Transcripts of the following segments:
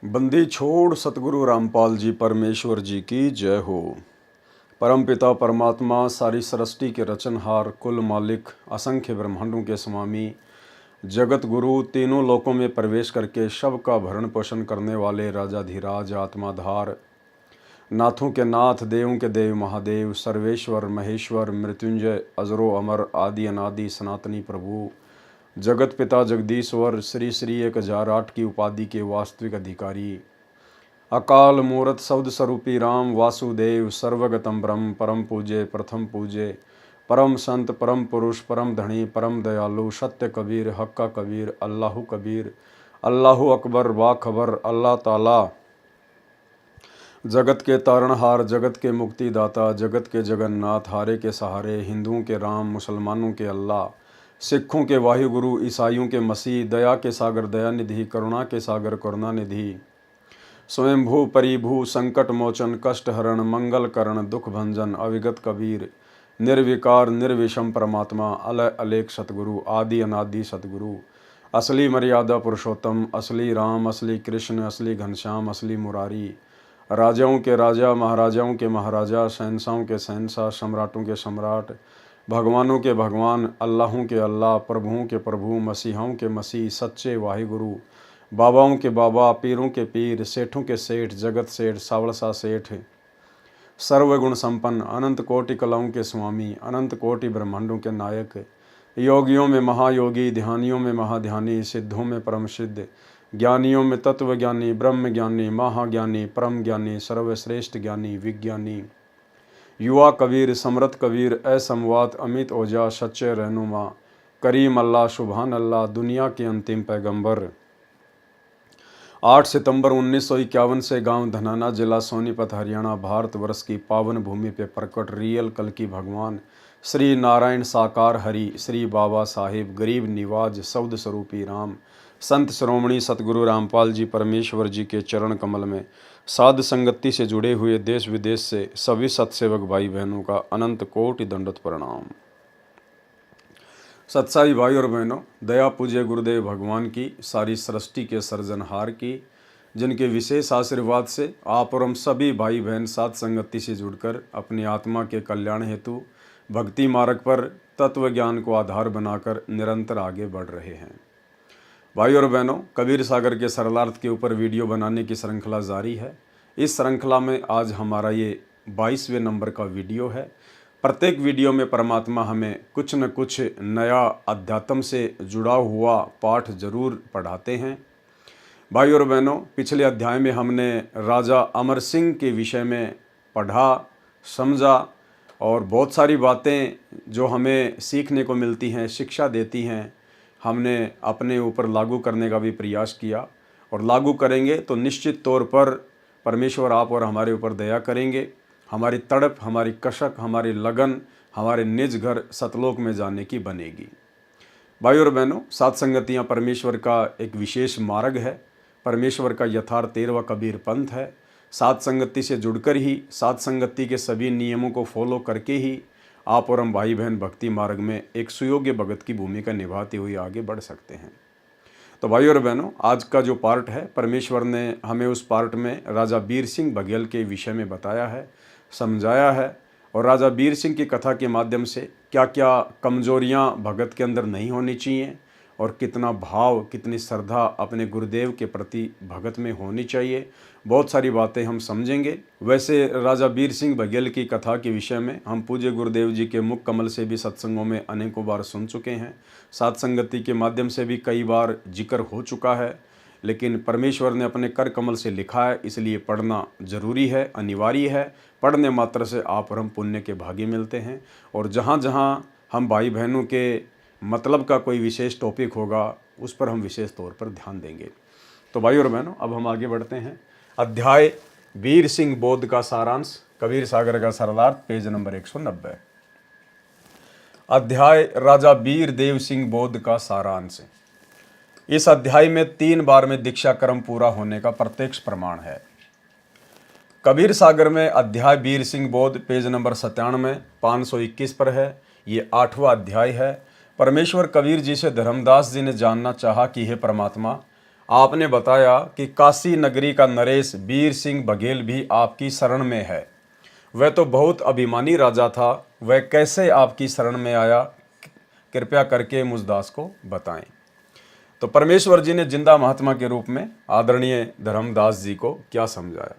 बंदी छोड़ सतगुरु रामपाल जी परमेश्वर जी की जय हो। परमपिता परमात्मा सारी सृष्टि के रचनहार, कुल मालिक, असंख्य ब्रह्मांडों के स्वामी, जगत गुरु, तीनों लोकों में प्रवेश करके सबका भरण पोषण करने वाले राजाधिराज, आत्माधार, नाथों के नाथ, देवों के देव, महादेव, सर्वेश्वर, महेश्वर, मृत्युंजय, अजरो अमर, आदि अनादि, सनातनी प्रभु, जगत पिता जगदीश्वर, श्री श्री 1008 की उपाधि के वास्तविक अधिकारी, अकाल मूरत शब्द स्वरूपी राम वासुदेव, सर्वगतम ब्रह्म, परम पूज्य, प्रथम पूज्य, परम संत, परम पुरुष, परम धनी, परम दयालु, सत्य कबीर, हक्का कबीर, अल्लाहु कबीर, अल्लाहु अकबर, बाखबर, अल्लाह ताला, जगत के तारणहार, जगत के मुक्तिदाता, जगत के जगन्नाथ, हारे के सहारे, हिंदुओं के राम, मुसलमानों के अल्लाह, सिखों के वाहिगुरु, ईसाइयों के मसीह, दया के सागर दयानिधि, करुणा के सागर करुणानिधि, स्वयंभू परिभू, संकट मोचन, कष्ट हरण, मंगल करण, दुख भंजन, अविगत कबीर, निर्विकार निर्विषम परमात्मा, अलय अलेख सतगुरु, आदि अनादि सतगुरु, असली मर्यादा पुरुषोत्तम, असली राम, असली कृष्ण, असली घनश्याम, असली मुरारी, राजाओं के राजा, महाराजाओं के महाराजा, शहंशाहों के शहंशाह, सम्राटों के सम्राट, भगवानों के भगवान, अल्लाहों के अल्लाह, प्रभुओं के प्रभु, मसीहाओं के मसीह, सच्चे वाहिगुरु, बाबाओं के बाबा, पीरों के पीर, सेठों के सेठ, जगत सेठ, सावलसा सेठ, सर्वगुण संपन्न, अनंत कोटि कलाओं के स्वामी, अनंत कोटि ब्रह्मांडों के नायक, योगियों में महायोगी, ध्यानियों में महाध्यानी, सिद्धों में परम सिद्ध, ज्ञानियों में तत्व ज्ञानी, ब्रह्म ज्ञानी, महाज्ञानी, परम ज्ञानी, सर्वश्रेष्ठ ज्ञानी, विज्ञानी, युवा कबीर, समृत कबीर, असमवात, अमित ओझा, सच्चे रहनुमा, करीम अल्लाह, सुबहान अल्लाह, दुनिया के अंतिम पैगंबर। 8 सितंबर 1951 से गांव धनाना, जिला सोनीपत, हरियाणा, भारतवर्ष की पावन भूमि पे प्रकट रियल कल की भगवान श्री नारायण साकार हरि, श्री बाबा साहिब, गरीब निवाज, शब्द स्वरूपी राम, संत श्रोमणी सतगुरु रामपाल जी परमेश्वर जी के चरण कमल में साध संगति से जुड़े हुए देश विदेश से सभी सत्सेवक भाई बहनों का अनंत कोटि दंडवत प्रणाम। सत्साई भाई और बहनों, दया पूज्य गुरुदेव भगवान की, सारी सृष्टि के सर्जनहार की, जिनके विशेष आशीर्वाद से आप और हम सभी भाई बहन साथ संगति से जुड़कर अपनी आत्मा के कल्याण हेतु भक्ति मार्ग पर तत्व ज्ञान को आधार बनाकर निरंतर आगे बढ़ रहे हैं। भाई और बहनों, कबीर सागर के सरलार्थ के ऊपर वीडियो बनाने की श्रृंखला जारी है। इस श्रृंखला में आज हमारा ये 22वें नंबर का वीडियो है। प्रत्येक वीडियो में परमात्मा हमें कुछ न कुछ नया अध्यात्म से जुड़ा हुआ पाठ जरूर पढ़ाते हैं। भाई और बहनों, पिछले अध्याय में हमने राजा अमर सिंह के विषय में पढ़ा, समझा और बहुत सारी बातें जो हमें सीखने को मिलती हैं, शिक्षा देती हैं, हमने अपने ऊपर लागू करने का भी प्रयास किया और लागू करेंगे तो निश्चित तौर पर परमेश्वर आप और हमारे ऊपर दया करेंगे। हमारी तड़प, हमारी कशक, हमारी लगन हमारे निज घर सतलोक में जाने की बनेगी। भाई और बहनों, सात संगतियाँ परमेश्वर का एक विशेष मार्ग है, परमेश्वर का यथार्थ 13वां कबीर पंथ है। सात संगति से जुड़कर ही, सात संगति के सभी नियमों को फॉलो करके ही आप और हम भाई बहन भक्ति मार्ग में एक सुयोग्य भगत की भूमिका निभाते हुए आगे बढ़ सकते हैं। तो भाई और बहनों, आज का जो पार्ट है, परमेश्वर ने हमें उस पार्ट में राजा बीर सिंह बघेल के विषय में बताया है, समझाया है और राजा बीर सिंह की कथा के माध्यम से क्या क्या कमजोरियां भगत के अंदर नहीं होनी चाहिए और कितना भाव, कितनी श्रद्धा अपने गुरुदेव के प्रति भगत में होनी चाहिए, बहुत सारी बातें हम समझेंगे। वैसे राजा बीर सिंह बघेल की कथा के विषय में हम पूज्य गुरुदेव जी के मुख कमल से भी सत्संगों में अनेकों बार सुन चुके हैं, सात संगति के माध्यम से भी कई बार जिक्र हो चुका है, लेकिन परमेश्वर ने अपने कर कमल से लिखा है, इसलिए पढ़ना जरूरी है, अनिवार्य है। पढ़ने मात्र से आप और हम पुण्य के भागी मिलते हैं और जहाँ जहाँ हम भाई बहनों के मतलब का कोई विशेष टॉपिक होगा उस पर हम विशेष तौर पर ध्यान देंगे। तो भाई और बहनों, अब हम आगे बढ़ते हैं। अध्याय बीर सिंह बोध का सारांश, कबीर सागर का सरलार्थ, पेज नंबर 190। अध्याय राजा बीर देव सिंह बोध का सारांश। इस अध्याय में 3 बार में दीक्षा क्रम पूरा होने का प्रत्यक्ष प्रमाण है। कबीर सागर में अध्याय बीर सिंह बोध, पेज नंबर 97, 521 पर है। ये 8वां अध्याय है। परमेश्वर कबीर जी से धर्मदास जी ने जानना चाहा कि हे परमात्मा, आपने बताया कि काशी नगरी का नरेश वीर सिंह बघेल भी आपकी शरण में है। वह तो बहुत अभिमानी राजा था, वह कैसे आपकी शरण में आया, कृपया करके मुझ दास को बताएं। तो परमेश्वर जी ने जिंदा महात्मा के रूप में आदरणीय धर्मदास जी को क्या समझाया।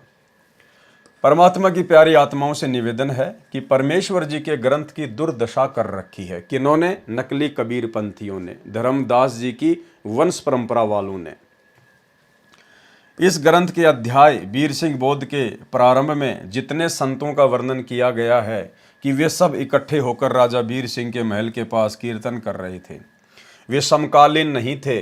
परमात्मा की प्यारी आत्माओं से निवेदन है कि परमेश्वर जी के ग्रंथ की दुर्दशा कर रखी है। किन्होंने? नकली कबीर पंथियों ने, धर्मदास जी की वंश परंपरा वालों ने। इस ग्रंथ के अध्याय वीर सिंह बोध के प्रारंभ में जितने संतों का वर्णन किया गया है कि वे सब इकट्ठे होकर राजा वीर सिंह के महल के पास कीर्तन कर रहे थे, वे समकालीन नहीं थे।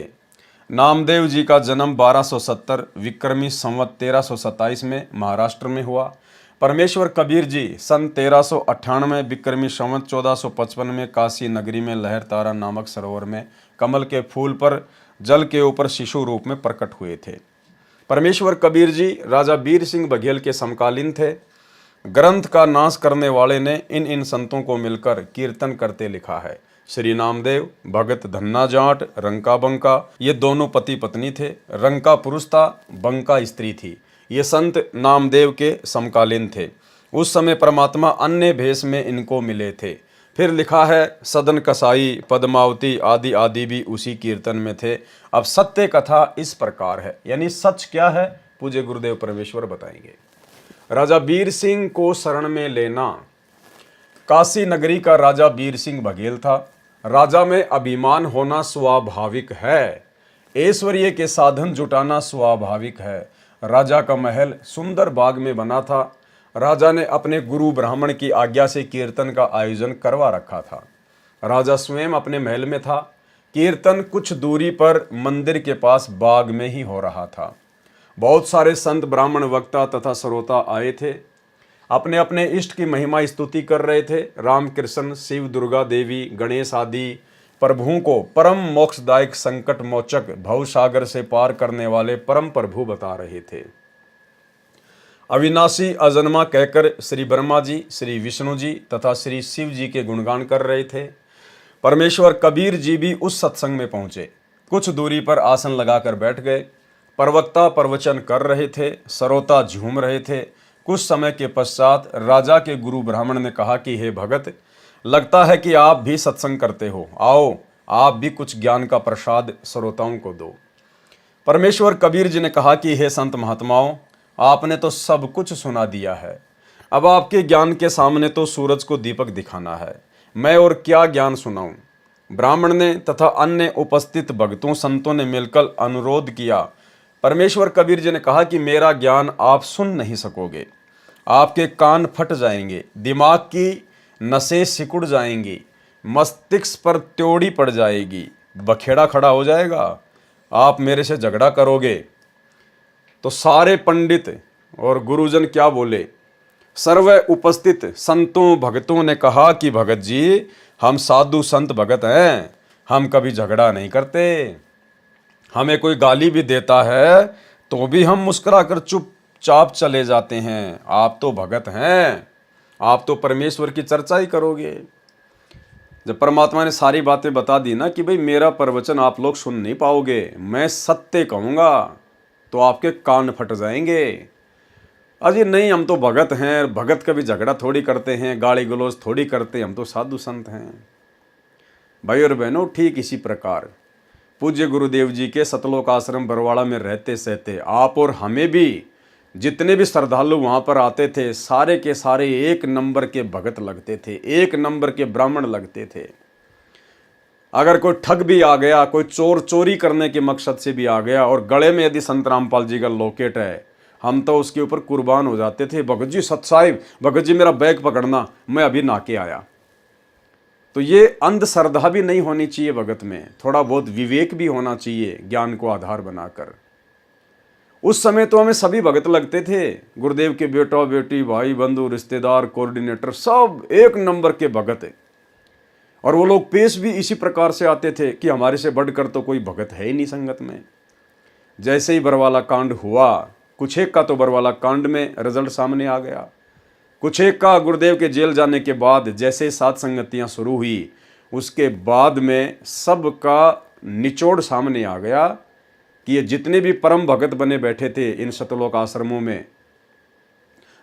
नामदेव जी का जन्म 1270 विक्रमी संवत 1327 में महाराष्ट्र में हुआ। परमेश्वर कबीर जी सन 1398 विक्रमी संवत 1455 में काशी नगरी में लहर तारा नामक सरोवर में कमल के फूल पर जल के ऊपर शिशु रूप में प्रकट हुए थे। परमेश्वर कबीर जी राजा वीर सिंह बघेल के समकालीन थे। ग्रंथ का नाश करने वाले ने इन संतों को मिलकर कीर्तन करते लिखा है। श्री नामदेव, भगत धन्ना जाट, रंका बंका, ये दोनों पति पत्नी थे। रंका पुरुष था, बंका स्त्री थी। ये संत नामदेव के समकालीन थे। उस समय परमात्मा अन्य भेष में इनको मिले थे। फिर लिखा है सदन कसाई, पद्मावती आदि आदि भी उसी कीर्तन में थे। अब सत्य कथा इस प्रकार है, यानी सच क्या है पूज्य गुरुदेव परमेश्वर बताएंगे। राजा वीर सिंह को शरण में लेना। काशी नगरी का राजा वीर सिंह बघेल था। राजा में अभिमान होना स्वाभाविक है, ऐश्वर्य के साधन जुटाना स्वाभाविक है। राजा का महल सुंदर बाग में बना था। राजा ने अपने गुरु ब्राह्मण की आज्ञा से कीर्तन का आयोजन करवा रखा था। राजा स्वयं अपने महल में था। कीर्तन कुछ दूरी पर मंदिर के पास बाग में ही हो रहा था। बहुत सारे संत, ब्राह्मण, वक्ता तथा श्रोता आए थे, अपने अपने इष्ट की महिमा स्तुति कर रहे थे। रामकृष्ण, शिव, दुर्गा देवी, गणेश आदि प्रभुओं को परम मोक्षदायक, संकट मोचक, भवसागर से पार करने वाले परम प्रभु बता रहे थे। अविनाशी अजन्मा कहकर श्री ब्रह्मा जी, श्री विष्णु जी तथा श्री शिव जी के गुणगान कर रहे थे। परमेश्वर कबीर जी भी उस सत्संग में पहुंचे। कुछ दूरी पर आसन लगाकर बैठ गए। प्रवक्ता प्रवचन कर रहे थे, श्रोता झूम रहे थे। कुछ समय के पश्चात राजा के गुरु ब्राह्मण ने कहा कि हे भगत, लगता है कि आप भी सत्संग करते हो, आओ आप भी कुछ ज्ञान का प्रसाद श्रोताओं को दो। परमेश्वर कबीर जी ने कहा कि हे संत महात्माओं, आपने तो सब कुछ सुना दिया है। अब आपके ज्ञान के सामने तो सूरज को दीपक दिखाना है। मैं और क्या ज्ञान सुनाऊं। ब्राह्मण ने तथा अन्य उपस्थित भक्तों संतों ने मिलकर अनुरोध किया। परमेश्वर कबीर जी ने कहा कि मेरा ज्ञान आप सुन नहीं सकोगे, आपके कान फट जाएंगे, दिमाग की नसें सिकुड़ जाएंगी, मस्तिष्क पर त्योड़ी पड़ जाएगी, बखेड़ा खड़ा हो जाएगा, आप मेरे से झगड़ा करोगे। तो सारे पंडित और गुरुजन क्या बोले? सर्व उपस्थित संतों भक्तों ने कहा कि भगत जी, हम साधु संत भगत हैं, हम कभी झगड़ा नहीं करते। हमें कोई गाली भी देता है तो भी हम मुस्कुराकर चुपचाप चले जाते हैं। आप तो भगत हैं, आप तो परमेश्वर की चर्चा ही करोगे। जब परमात्मा ने सारी बातें बता दी ना कि भाई मेरा प्रवचन आप लोग सुन नहीं पाओगे, मैं सत्य कहूँगा, तो आपके कान फट जाएंगे। अजी नहीं, हम तो भगत हैं, भगत कभी झगड़ा थोड़ी करते हैं, गाली गलौज थोड़ी करते, हम तो साधु संत हैं। भाई और बहनों, ठीक इसी प्रकार पूज्य गुरुदेव जी के सतलोक आश्रम बरवाड़ा में रहते सहते आप और हमें भी, जितने भी श्रद्धालु वहाँ पर आते थे, सारे के सारे एक नंबर के भगत लगते थे, एक नंबर के ब्राह्मण लगते थे। अगर कोई ठग भी आ गया, कोई चोर चोरी करने के मकसद से भी आ गया और गले में यदि संत रामपाल जी का लॉकेट है, हम तो उसके ऊपर कुर्बान हो जाते थे। भगत जी सत साहिब, भगत जी मेरा बैग पकड़ना, मैं अभी नाके आया। तो ये अंधश्रद्धा भी नहीं होनी चाहिए भगत में, थोड़ा बहुत विवेक भी होना चाहिए ज्ञान को आधार बनाकर। उस समय तो हमें सभी भगत लगते थे, गुरुदेव के बेटा बेटी, भाई बंधु, रिश्तेदार, कोऑर्डिनेटर, सब एक नंबर के भगत। और वो लोग पेश भी इसी प्रकार से आते थे कि हमारे से बढ़कर तो कोई भगत है ही नहीं संगत में। जैसे ही बरवाला कांड हुआ, कुछ एक का तो बरवाला कांड में रिजल्ट सामने आ गया, कुछ एक का गुरुदेव के जेल जाने के बाद जैसे सात संगतियां शुरू हुई, उसके बाद में सबका निचोड़ सामने आ गया कि ये जितने भी परम भगत बने बैठे थे इन सतलोक आश्रमों में,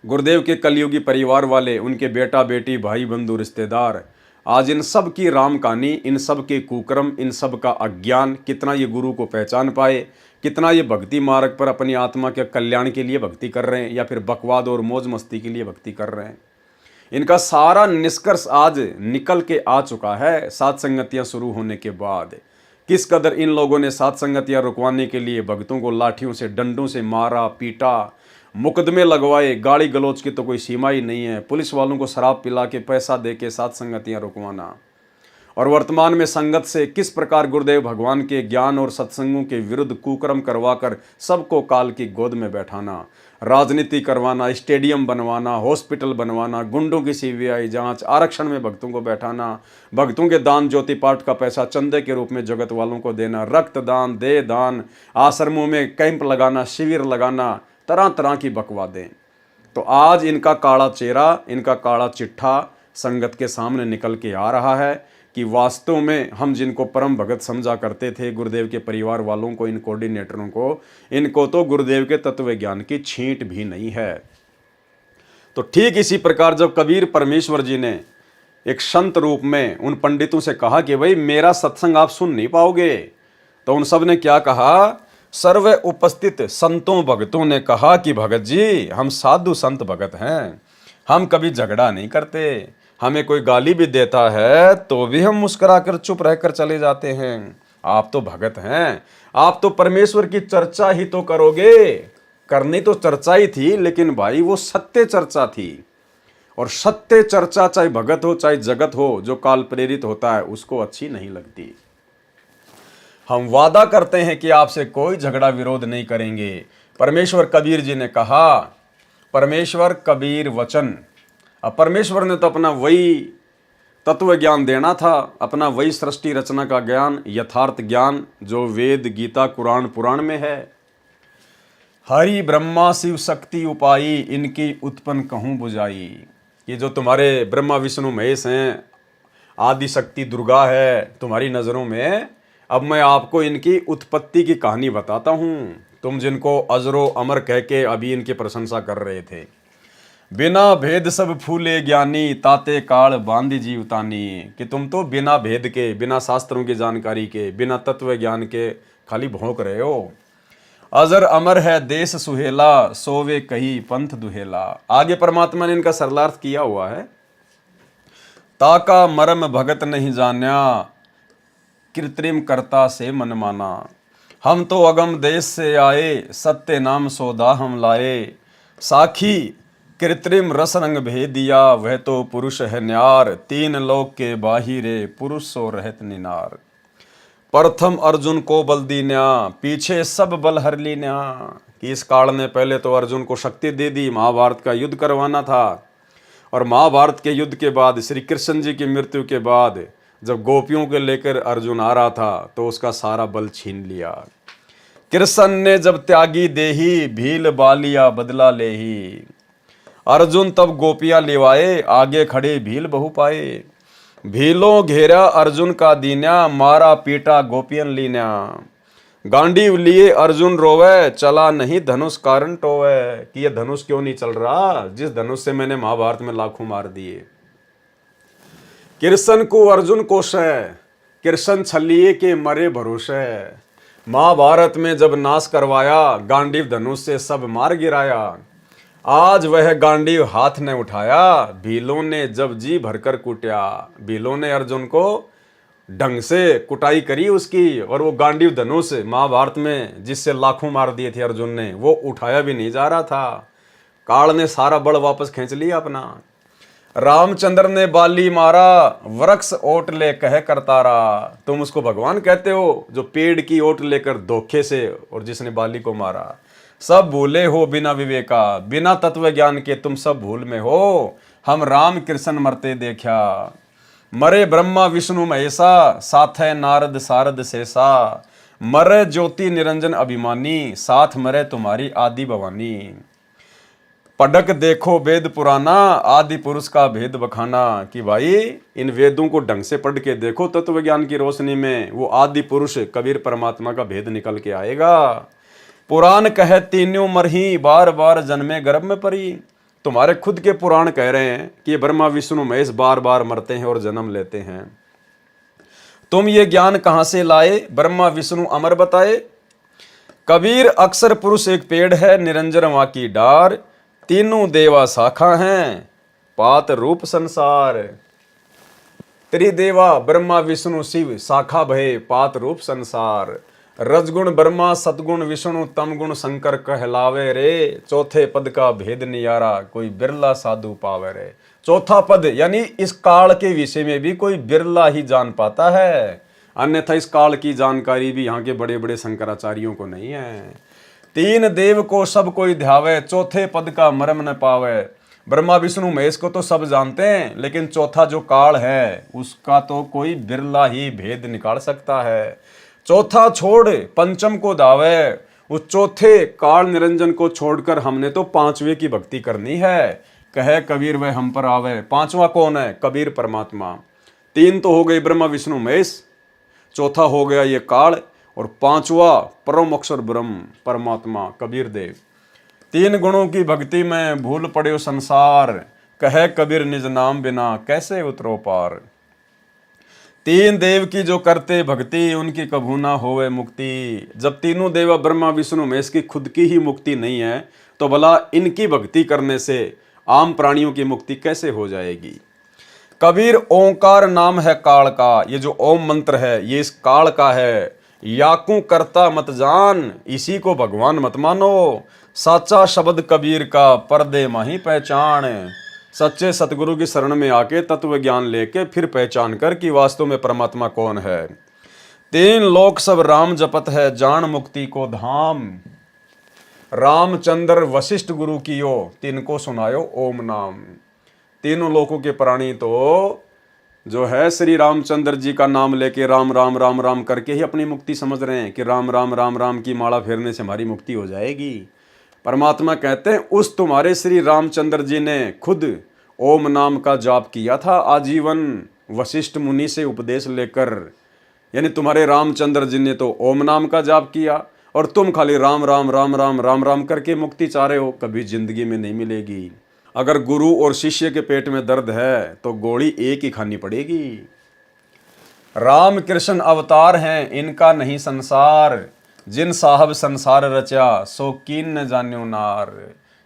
गुरुदेव के कलयुगी परिवार वाले, उनके बेटा बेटी भाई बंधु रिश्तेदार, आज इन सब की राम कहानी, इन सब के कुकर्म, इन सब का अज्ञान, कितना ये गुरु को पहचान पाए, कितना ये भक्ति मार्ग पर अपनी आत्मा के कल्याण के लिए भक्ति कर रहे हैं या फिर बकवाद और मौज मस्ती के लिए भक्ति कर रहे हैं, इनका सारा निष्कर्ष आज निकल के आ चुका है सात संगतियाँ शुरू होने के बाद। किस कदर इन लोगों ने सात संगतियाँ रुकवाने के लिए भक्तों को लाठियों से, डंडों से मारा, पीटा, मुकदमे लगवाए, गाली गलौज की तो कोई सीमा ही नहीं है, पुलिस वालों को शराब पिला के पैसा दे के सात संगतियाँ रुकवाना। और वर्तमान में संगत से किस प्रकार गुरुदेव भगवान के ज्ञान और सत्संगों के विरुद्ध कुकर्म करवाकर सबको काल की गोद में बैठाना, राजनीति करवाना, स्टेडियम बनवाना, हॉस्पिटल बनवाना, गुंडों की सीबीआई जांच, आरक्षण में भक्तों को बैठाना, भक्तों के दान ज्योति पाठ का पैसा चंदे के रूप में जगत वालों को देना, रक्तदान, देह दान, आश्रमों में कैंप लगाना, शिविर लगाना, तरह तरह की बकवादें। तो आज इनका काला चेहरा, इनका काला चिट्ठा संगत के सामने निकल के आ रहा है कि वास्तव में हम जिनको परम भगत समझा करते थे, गुरुदेव के परिवार वालों को, इन कोऑर्डिनेटरों को, इनको तो गुरुदेव के तत्व ज्ञान की छींट भी नहीं है। तो ठीक इसी प्रकार जब कबीर परमेश्वर जी ने एक संत रूप में उन पंडितों से कहा कि भाई मेरा सत्संग आप सुन नहीं पाओगे, तो उन सब ने क्या कहा? सर्व उपस्थित संतों भगतों ने कहा कि भगत जी हम साधु संत भगत हैं, हम कभी झगड़ा नहीं करते, हमें कोई गाली भी देता है तो भी हम मुस्कुराकर चुप रहकर चले जाते हैं। आप तो भगत हैं, आप तो परमेश्वर की चर्चा ही तो करोगे। करनी तो चर्चा ही थी, लेकिन भाई वो सत्य चर्चा थी, और सत्य चर्चा चाहे भगत हो चाहे जगत हो, जो काल प्रेरित होता है उसको अच्छी नहीं लगती। हम वादा करते हैं कि आपसे कोई झगड़ा विरोध नहीं करेंगे। परमेश्वर कबीर जी ने कहा, परमेश्वर कबीर वचन। अब परमेश्वर ने तो अपना वही तत्व ज्ञान देना था, अपना वही सृष्टि रचना का ज्ञान, यथार्थ ज्ञान जो वेद गीता कुरान पुराण में है। हरि ब्रह्मा शिव शक्ति उपाई, इनकी उत्पन्न कहूँ बुझाई। ये जो तुम्हारे ब्रह्मा विष्णु महेश हैं, आदि शक्ति दुर्गा है तुम्हारी नज़रों में, अब मैं आपको इनकी उत्पत्ति की कहानी बताता हूँ। तुम जिनको अजरो अमर कह के अभी इनकी प्रशंसा कर रहे थे। बिना भेद सब फूले ज्ञानी, ताते काल बांधी जीवतानी, कि तुम तो बिना भेद के, बिना शास्त्रों की जानकारी के, बिना तत्व ज्ञान के खाली भौंक रहे हो। अजर अमर है देश सुहेला, सोवे कही पंथ दुहेला। आगे परमात्मा ने इनका सरलार्थ किया हुआ है। ताका मरम भगत नहीं जान्या, कृत्रिम कर्ता से मन माना। हम तो अगम देश से आए, सत्य नाम सौदा हम लाए। साखी कृत्रिम रस रंग भेद दिया, वह तो पुरुष है न्यार। तीन लोक के बाहिरे, पुरुष सो रहत निनार। प्रथम अर्जुन को बल दीन्या, पीछे सब बल हर लीन्या। कि इस काल ने पहले तो अर्जुन को शक्ति दे दी, महाभारत का युद्ध करवाना था। और महाभारत के युद्ध के बाद, श्री कृष्ण जी की मृत्यु के बाद, जब गोपियों के लेकर अर्जुन आ रहा था तो उसका सारा बल छीन लिया। कृष्ण ने जब त्यागी देही, भील बालिया बदला लेही। अर्जुन तब गोपियां लेवाए, आगे खड़े भील बहु पाए। भीलों घेरा अर्जुन का दीन्या, मारा पीटा गोपियन लीन्या। गांडीव लिए अर्जुन रोवे, चला नहीं धनुष कारण टोवे। कि ये धनुष क्यों नहीं चल रहा, जिस धनुष से मैंने महाभारत में लाखों मार दिए। कृष्ण को अर्जुन कोशे, कृष्ण छलिए के मरे भरोसे। महाभारत में जब नाश करवाया, गांडीव धनुष से सब मार गिराया। आज वह गांडीव हाथ ने उठाया, भीलों ने जब जी भरकर कूटा। भीलों ने अर्जुन को ढंग से कुटाई करी उसकी, और वो गांडीव धनुष महाभारत में जिससे लाखों मार दिए थे अर्जुन ने, वो उठाया भी नहीं जा रहा था। काल ने सारा बल वापस खींच लिया अपना। रामचंद्र ने बाली मारा, वृक्ष ओट ले कह करतारा। तुम उसको भगवान कहते हो जो पेड़ की ओट लेकर धोखे से, और जिसने बाली को मारा। सब भूले हो बिना विवेका, बिना तत्व ज्ञान के तुम सब भूल में हो। हम राम कृष्ण मरते देखा, मरे ब्रह्मा विष्णु महेशा। साथ है नारद सारद शेषा, मरे ज्योति निरंजन अभिमानी। साथ मरे तुम्हारी आदि भवानी। पढ़क देखो वेद पुराना, आदि पुरुष का भेद बखाना। कि भाई इन वेदों को ढंग से पढ़ के देखो, तत्व ज्ञान की रोशनी में वो आदि पुरुष कबीर परमात्मा का भेद निकल के आएगा। पुराण कहे तीनों मरही, बार बार जन्मे गर्भ में परी। तुम्हारे खुद के पुराण कह रहे हैं कि ब्रह्मा विष्णु महेश बार बार मरते हैं और जन्म लेते हैं। तुम ये ज्ञान कहां से लाए, ब्रह्मा विष्णु अमर बताए। कबीर अक्सर पुरुष एक पेड़ है, निरंजन वहां की डार। तीनों देवा शाखा हैं, पात रूप संसार। त्रिदेवा ब्रह्मा विष्णु शिव, शाखा भये पात रूप संसार। रजगुण ब्रह्मा, सतगुण विष्णु, तम गुण शंकर कहलावे रे। चौथे पद का भेद नियारा, कोई बिरला साधु पावे रे। चौथा पद यानी इस काल के विषय में भी कोई बिरला ही जान पाता है, अन्यथा इस काल की जानकारी भी यहाँ के बड़े बड़े शंकराचार्यों को नहीं है। तीन देव को सब कोई ध्यावे, चौथे पद का मर्म न पावे। ब्रह्मा विष्णु महेश को तो सब जानते हैं, लेकिन चौथा जो काल है उसका तो कोई बिरला ही भेद निकाल सकता है। चौथा छोड़ पंचम को दावे, उस चौथे काल निरंजन को छोड़कर हमने तो पांचवे की भक्ति करनी है। कहे कबीर वह हम पर आवे। पांचवा कौन है? कबीर परमात्मा। तीन तो हो गए ब्रह्मा विष्णु महेश, चौथा हो गया ये काल, और पांचवा परम अक्षर ब्रह्म परमात्मा कबीर देव। तीन गुणों की भक्ति में भूल पड़े संसार, कहे कबीर निज नाम बिना कैसे उतरो पार। तीन देव की जो करते भक्ति, उनकी कभू ना होवे मुक्ति। जब तीनों देव ब्रह्मा विष्णु महेश की खुद की ही मुक्ति नहीं है, तो भला इनकी भक्ति करने से आम प्राणियों की मुक्ति कैसे हो जाएगी। कबीर ओंकार नाम है काल का, ये जो ओम मंत्र है ये इस काल का है। याकू करता मत जान, इसी को भगवान मत मानो। साचा शब्द कबीर का, पर्दे माही पहचान। सच्चे सतगुरु की शरण में आके तत्व ज्ञान लेके फिर पहचान कर कि वास्तव में परमात्मा कौन है। तीन लोक सब राम जपत है, जान मुक्ति को धाम। रामचंद्र वशिष्ठ गुरु कियो, तिनको सुनायो ओम नाम। तीनों लोकों के प्राणी तो जो है श्री रामचंद्र जी का नाम लेके राम राम राम राम करके ही अपनी मुक्ति समझ रहे हैं कि राम राम राम राम की माला फेरने से हमारी मुक्ति हो जाएगी। परमात्मा कहते हैं उस तुम्हारे श्री रामचंद्र जी ने खुद ओम नाम का जाप किया था आजीवन, वशिष्ठ मुनि से उपदेश लेकर। यानी तुम्हारे रामचंद्र जी ने तो ओम नाम का जाप किया, और तुम खाली राम राम राम राम राम राम करके मुक्ति चाह रहे हो। कभी जिंदगी में नहीं मिलेगी। अगर गुरु और शिष्य के पेट में दर्द है तो गोली एक ही खानी पड़ेगी। राम कृष्ण अवतार हैं, इनका नहीं संसार। जिन साहब संसार रचा, सो कीन न जान्यो नार।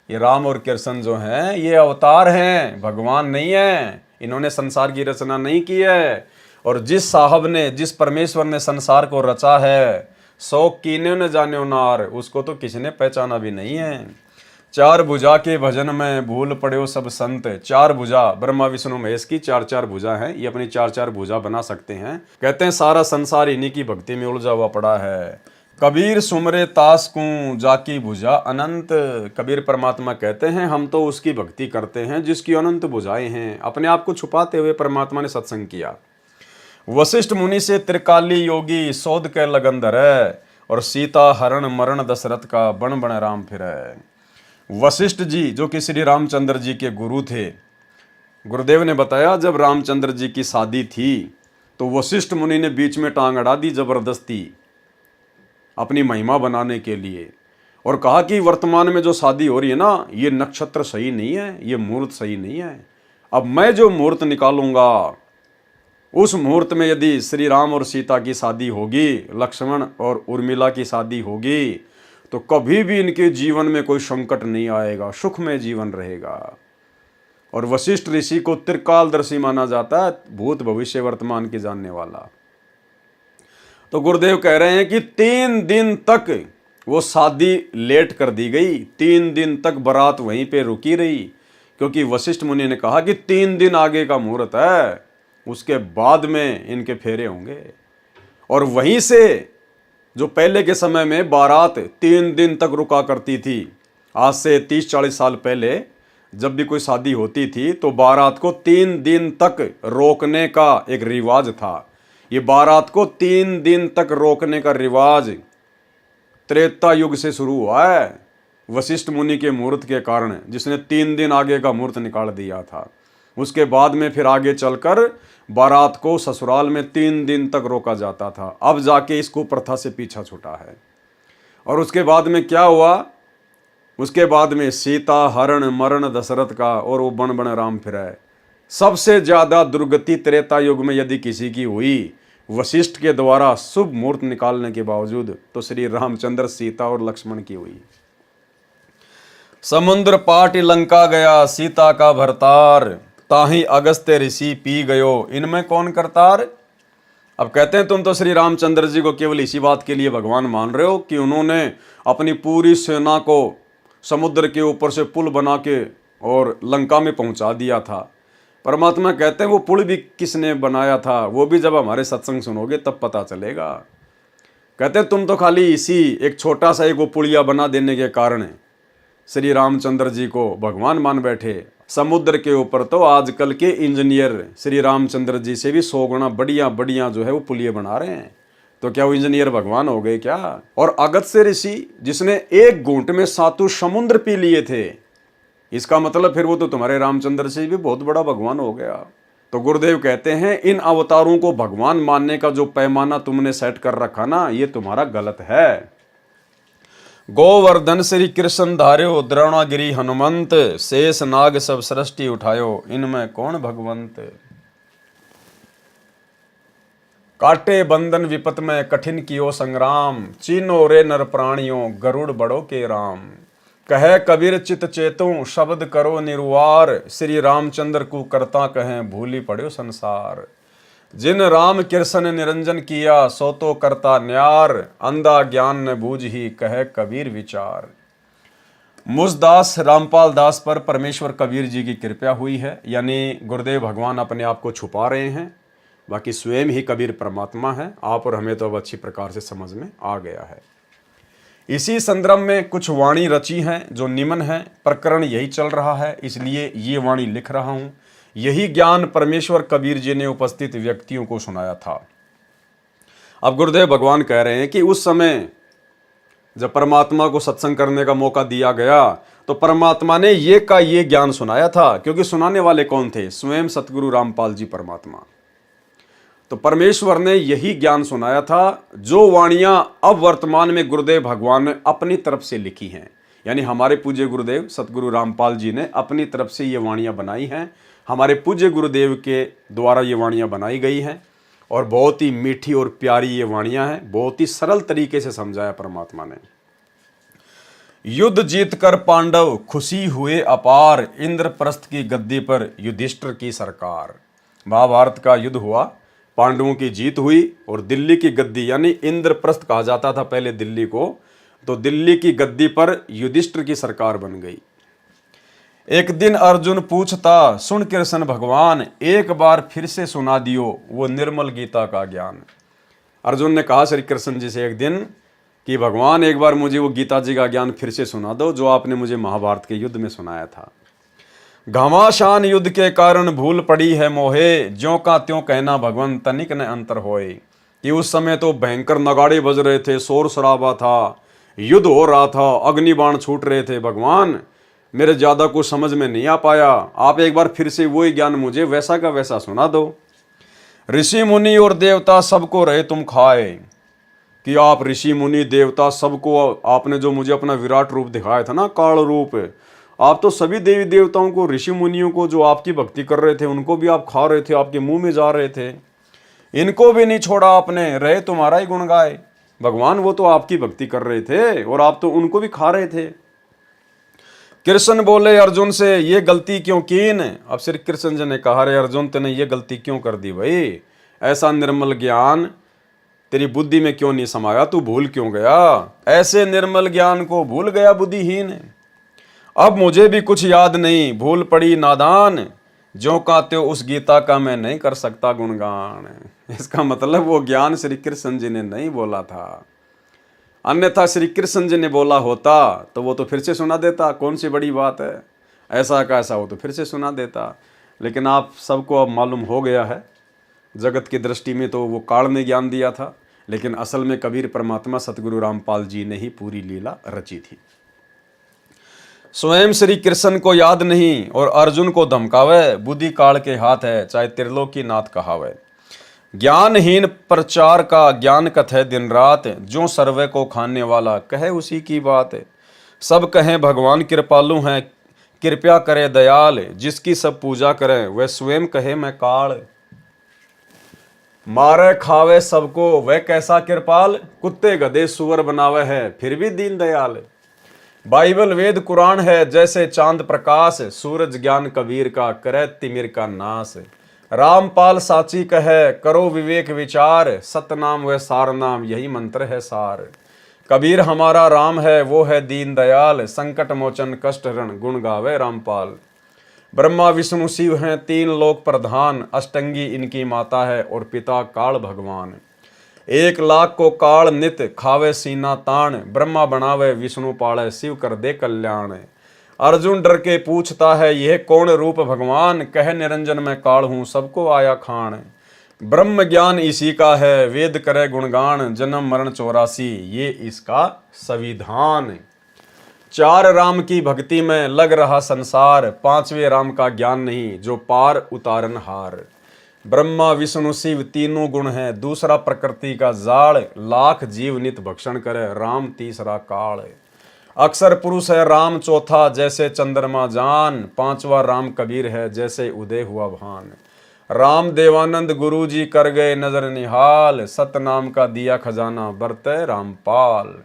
ये राम और कृष्ण जो हैं ये अवतार हैं, भगवान नहीं है। इन्होंने संसार की रचना नहीं की है। और जिस साहब ने, जिस परमेश्वर ने संसार को रचा है, सो कीने न जान्यो नार, उसको तो किसी ने पहचाना भी नहीं है। चार भुजा के भजन में भूल पड़े सब संत। चार भुजा ब्रह्मा विष्णु महेश की चार चार भुजा हैं, ये अपनी चार चार भुजा बना सकते हैं। कहते हैं सारा संसार इन्हीं की भक्ति में उलझा हुआ पड़ा है। कबीर सुमरे तास को जाकी भुजा अनंत। कबीर परमात्मा कहते हैं हम तो उसकी भक्ति करते हैं जिसकी अनंत भुजाएं हैं। अपने आप को छुपाते हुए परमात्मा ने सत्संग किया। वशिष्ठ मुनि से त्रिकाली योगी, शोध के लगन धरे। और सीता हरण मरण दशरथ का, बण बण राम फिरे। वशिष्ठ जी जो कि श्री रामचंद्र जी के गुरु थे, गुरुदेव ने बताया जब रामचंद्र जी की शादी थी तो वशिष्ठ मुनि ने बीच में टांग अड़ा दी जबरदस्ती अपनी महिमा बनाने के लिए, और कहा कि वर्तमान में जो शादी हो रही है ना, ये नक्षत्र सही नहीं है, ये मुहूर्त सही नहीं है। अब मैं जो मुहूर्त निकालूंगा उस मुहूर्त में यदि श्री राम और सीता की शादी होगी, लक्ष्मण और उर्मिला की शादी होगी, तो कभी भी इनके जीवन में कोई संकट नहीं आएगा, सुख में जीवन रहेगा। और वशिष्ठ ऋषि को त्रिकालदर्शी माना जाता है, भूत भविष्य वर्तमान की जानने वाला। तो गुरुदेव कह रहे हैं कि 3 दिन तक वो शादी लेट कर दी गई। 3 दिन तक बारात वहीं पे रुकी रही, क्योंकि वशिष्ठ मुनि ने कहा कि 3 दिन आगे का मुहूर्त है, उसके बाद में इनके फेरे होंगे। और वहीं से जो पहले के समय में बारात 3 दिन तक रुका करती थी, आज से 30-40 साल पहले जब भी कोई शादी होती थी तो बारात को 3 दिन तक रोकने का एक रिवाज था। ये बारात को 3 दिन तक रोकने का रिवाज त्रेता युग से शुरू हुआ है। वशिष्ठ मुनि के मुहूर्त के कारण, जिसने 3 दिन आगे का मुहूर्त निकाल दिया था। उसके बाद में फिर आगे चलकर बारात को ससुराल में 3 दिन तक रोका जाता था। अब जाके इस कुप्रथा से पीछा छूटा है। और उसके बाद में क्या हुआ? उसके बाद में सीता हरण मरण दशरथ का, और वो बन बन राम फिराए। सबसे ज्यादा दुर्गति त्रेता युग में यदि किसी की हुई वशिष्ठ के द्वारा शुभ मुहूर्त निकालने के बावजूद, तो श्री रामचंद्र सीता और लक्ष्मण की हुई। समुद्र पाट लंका गया सीता का भरतार, ताही अगस्त्य ऋषि पी गयो इनमें कौन करतार। अब कहते हैं तुम तो श्री रामचंद्र जी को केवल इसी बात के लिए भगवान मान रहे हो कि उन्होंने अपनी पूरी सेना को समुद्र के ऊपर से पुल बना के और लंका में पहुंचा दिया था। परमात्मा कहते हैं वो पुल भी किसने बनाया था, वो भी जब हमारे सत्संग सुनोगे तब पता चलेगा। कहते हैं तुम तो खाली इसी एक छोटा सा एक वो पुलिया बना देने के कारण श्री रामचंद्र जी को भगवान मान बैठे। समुद्र के ऊपर तो आजकल के इंजीनियर श्री रामचंद्र जी से भी 100 गुना बढ़िया बढ़िया जो है वो पुलिये बना रहे हैं। तो क्या वो इंजीनियर भगवान हो गए क्या? और अगस्त्य ऋषि जिसने एक घूंट में 7 समुद्र पी लिए थे, इसका मतलब फिर वो तो तुम्हारे रामचंद्र से भी बहुत बड़ा भगवान हो गया। तो गुरुदेव कहते हैं इन अवतारों को भगवान मानने का जो पैमाना तुमने सेट कर रखा ना, ये तुम्हारा गलत है। गोवर्धन श्री कृष्ण धार्यो द्रोणागिरी हनुमंत, शेष नाग सब सृष्टि उठायो इनमें कौन भगवंत। काटे बंधन विपत में कठिन कियो संग्राम, चीनो रे नर प्राणियों गरुड़ बड़ो के राम। कहे कबीर चित चेतु शब्द करो निर्वार, श्री रामचंद्र को करता कहें भूली पड़ो संसार। जिन राम कृष्ण निरंजन किया सो तो करता न्यार, अंधा ज्ञान न बूझ ही कहे कबीर विचार। मुझदास रामपाल दास पर परमेश्वर कबीर जी की कृपा हुई है, यानी गुरुदेव भगवान अपने आप को छुपा रहे हैं, बाकी स्वयं ही कबीर परमात्मा है। आप और हमें तो अब अच्छी प्रकार से समझ में आ गया है। इसी संदर्भ में कुछ वाणी रची हैं जो निम्न है। प्रकरण यही चल रहा है, इसलिए ये वाणी लिख रहा हूं। यही ज्ञान परमेश्वर कबीर जी ने उपस्थित व्यक्तियों को सुनाया था। अब गुरुदेव भगवान कह रहे हैं कि उस समय जब परमात्मा को सत्संग करने का मौका दिया गया तो परमात्मा ने ये का ये ज्ञान सुनाया था, क्योंकि सुनाने वाले कौन थे? स्वयं सतगुरु रामपाल जी परमात्मा। तो परमेश्वर ने यही ज्ञान सुनाया था जो वाणियां अब वर्तमान में गुरुदेव भगवान ने अपनी तरफ से लिखी हैं, यानी हमारे पूज्य गुरुदेव सतगुरु रामपाल जी ने अपनी तरफ से ये वाणियां बनाई हैं। हमारे पूज्य गुरुदेव के द्वारा ये वाणियां बनाई गई हैं और बहुत ही मीठी और प्यारी ये वाणियां हैं। बहुत ही सरल तरीके से समझाया परमात्मा ने। युद्ध जीत कर पांडव खुशी हुए अपार, इंद्रप्रस्थ की गद्दी पर युधिष्ठिर की सरकार। महाभारत का युद्ध हुआ, पांडवों की जीत हुई और दिल्ली की गद्दी, यानी इंद्रप्रस्थ कहा जाता था पहले दिल्ली को, तो दिल्ली की गद्दी पर युधिष्ठिर की सरकार बन गई। एक दिन अर्जुन पूछता सुन कृष्ण भगवान, एक बार फिर से सुना दियो वो निर्मल गीता का ज्ञान। अर्जुन ने कहा श्री कृष्ण जी से एक दिन कि भगवान एक बार मुझे वो गीता जी का ज्ञान फिर से सुना दो जो आपने मुझे महाभारत के युद्ध में सुनाया था। घमासान युद्ध के कारण भूल पड़ी है मोहे, ज्यों का त्यों कहना भगवान तनिक न अंतर होए। कि उस समय तो भयंकर नगाड़े बज रहे थे, शोर शराबा था, युद्ध हो रहा था, अग्निबाण छूट रहे थे। भगवान मेरे ज्यादा कुछ समझ में नहीं आ पाया, आप एक बार फिर से वही ज्ञान मुझे वैसा का वैसा सुना दो। ऋषि मुनि और देवता सबको रहे तुम खाए, कि आप ऋषि मुनि देवता सबको आपने जो मुझे अपना विराट रूप दिखाया था ना, काल रूप, आप तो सभी देवी देवताओं को, ऋषि मुनियों को जो आपकी भक्ति कर रहे थे उनको भी आप खा रहे थे, आपके मुंह में जा रहे थे। इनको भी नहीं छोड़ा आपने, रहे तुम्हारा ही गुण गाए। भगवान वो तो आपकी भक्ति कर रहे थे और आप तो उनको भी खा रहे थे। कृष्ण बोले अर्जुन से ये गलती क्यों कीन। अब श्री कृष्ण जी ने कहा रे अर्जुन तेने ये गलती क्यों कर दी भाई, ऐसा निर्मल ज्ञान तेरी बुद्धि में क्यों नहीं समाया, तू भूल क्यों गया, ऐसे निर्मल ज्ञान को भूल गया बुद्धिहीन। अब मुझे भी कुछ याद नहीं, भूल पड़ी नादान, जो का त्यों उस गीता का मैं नहीं कर सकता गुणगान। इसका मतलब वो ज्ञान श्री कृष्ण जी ने नहीं बोला था, अन्यथा श्री कृष्ण जी ने बोला होता तो वो तो फिर से सुना देता, कौन सी बड़ी बात है, ऐसा का ऐसा हो तो फिर से सुना देता। लेकिन आप सबको अब मालूम हो गया है, जगत की दृष्टि में तो वो काल ने ज्ञान दिया था, लेकिन असल में कबीर परमात्मा सतगुरु रामपाल जी ने ही पूरी लीला रची थी। स्वयं श्री कृष्ण को याद नहीं और अर्जुन को धमकावे, बुद्धि काल के हाथ है चाहे त्रिलोकी नाथ कहावे। ज्ञानहीन प्रचार का ज्ञान कथे दिन रात, जो सर्वे को खाने वाला कहे उसी की बात। सब कहें भगवान कृपालु हैं, कृपया करे दयाल, जिसकी सब पूजा करें वह स्वयं कहे मैं काल। मारे खावे सबको वह कैसा कृपाल, कुत्ते गधे सुअर बनावे है फिर भी दीन दयाल। बाइबल वेद कुरान है जैसे चांद प्रकाश, सूरज ज्ञान कबीर का करे तिमिर का नाश। रामपाल साची कहे करो विवेक विचार, सतनाम व सार नाम यही मंत्र है सार। कबीर हमारा राम है वो है दीन दयाल, संकट मोचन कष्ट हरण गुण गावे रामपाल। ब्रह्मा विष्णु शिव हैं तीन लोक प्रधान, अष्टंगी इनकी माता है और पिता काल भगवान। 1 लाख को काल नित खावे सीना ताण, ब्रह्मा बनावे विष्णु पाले शिव कर दे कल्याण। अर्जुन डर के पूछता है यह कौन रूप भगवान, कह निरंजन मैं काल हूं सबको आया खान। ब्रह्म ज्ञान इसी का है वेद करे गुणगान, जन्म मरण 84 ये इसका संविधान। 4 राम की भक्ति में लग रहा संसार, 5वें राम का ज्ञान नहीं जो पार उतारन हार। ब्रह्मा विष्णु शिव तीनों गुण हैं, दूसरा प्रकृति का जाड़, लाख जीव नित भक्षण करे राम तीसरा काल। अक्षर पुरुष है राम चौथा जैसे चंद्रमा जान, 5वां राम कबीर है जैसे उदय हुआ भान। राम देवानंद गुरु जी कर गए नजर निहाल, सतनाम का दिया खजाना बरते रामपाल।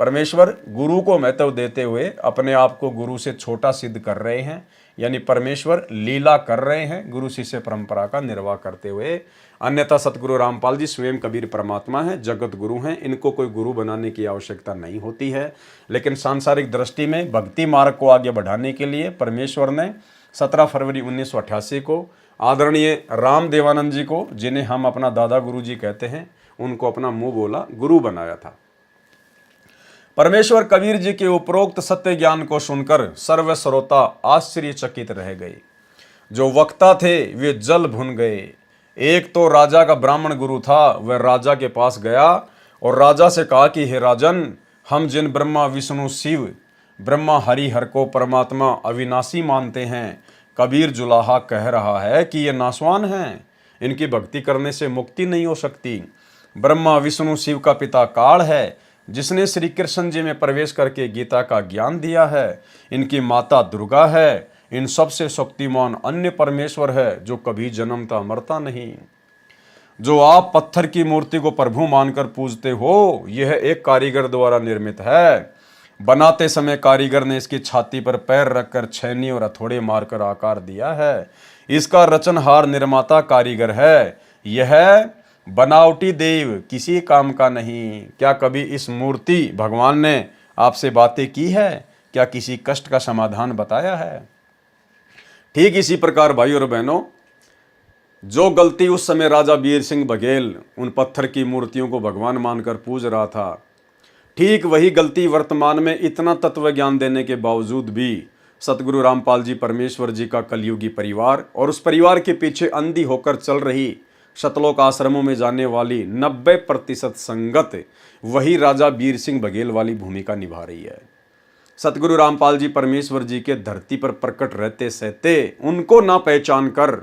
परमेश्वर गुरु को महत्व देते हुए अपने आप को गुरु से छोटा सिद्ध कर रहे हैं, यानी परमेश्वर लीला कर रहे हैं गुरु शिष्य परंपरा का निर्वाह करते हुए। अन्यथा सतगुरु रामपाल जी स्वयं कबीर परमात्मा हैं, जगत गुरु हैं, इनको कोई गुरु बनाने की आवश्यकता नहीं होती है। लेकिन सांसारिक दृष्टि में भक्ति मार्ग को आगे बढ़ाने के लिए परमेश्वर ने 17 फरवरी 1988 को आदरणीय राम देवानंद जी को, जिन्हें हम अपना दादा गुरु जी कहते हैं, उनको अपना मुंह बोला गुरु बनाया था। परमेश्वर कबीर जी के उपरोक्त सत्य ज्ञान को सुनकर सर्व श्रोता आश्चर्यचकित रह गए। जो वक्ता थे वे जल भुन गए। एक तो राजा का ब्राह्मण गुरु था, वह राजा के पास गया और राजा से कहा कि हे राजन, हम जिन ब्रह्मा विष्णु शिव ब्रह्मा हरि हर को परमात्मा अविनाशी मानते हैं, कबीर जुलाहा कह रहा है कि ये नासवान हैं, इनकी भक्ति करने से मुक्ति नहीं हो सकती। ब्रह्मा विष्णु शिव का पिता काल है जिसने श्री कृष्ण जी में प्रवेश करके गीता का ज्ञान दिया है। इनकी माता दुर्गा है, इन सबसे शक्तिमान अन्य परमेश्वर है जो कभी जन्मता मरता नहीं। जो आप पत्थर की मूर्ति को प्रभु मानकर पूजते हो, यह एक कारीगर द्वारा निर्मित है। बनाते समय कारीगर ने इसकी छाती पर पैर रखकर छैनी और हथौड़े मारकर आकार दिया है। इसका रचनहार निर्माता कारीगर है। यह बनावटी देव किसी काम का नहीं। क्या कभी इस मूर्ति भगवान ने आपसे बातें की है? क्या किसी कष्ट का समाधान बताया है? ठीक इसी प्रकार भाई और बहनों, जो गलती उस समय राजा बीर सिंह बघेल उन पत्थर की मूर्तियों को भगवान मानकर पूज रहा था, ठीक वही गलती वर्तमान में इतना तत्व ज्ञान देने के बावजूद भी सतगुरु रामपाल जी परमेश्वर जी का कलयुगी परिवार और उस परिवार के पीछे अंधी होकर चल रही शतलोक आश्रमों में जाने वाली 90% संगत वही राजा बीर सिंह बघेल वाली भूमिका निभा रही है। सतगुरु रामपाल जी परमेश्वर जी के धरती पर प्रकट रहते सहते उनको ना पहचान कर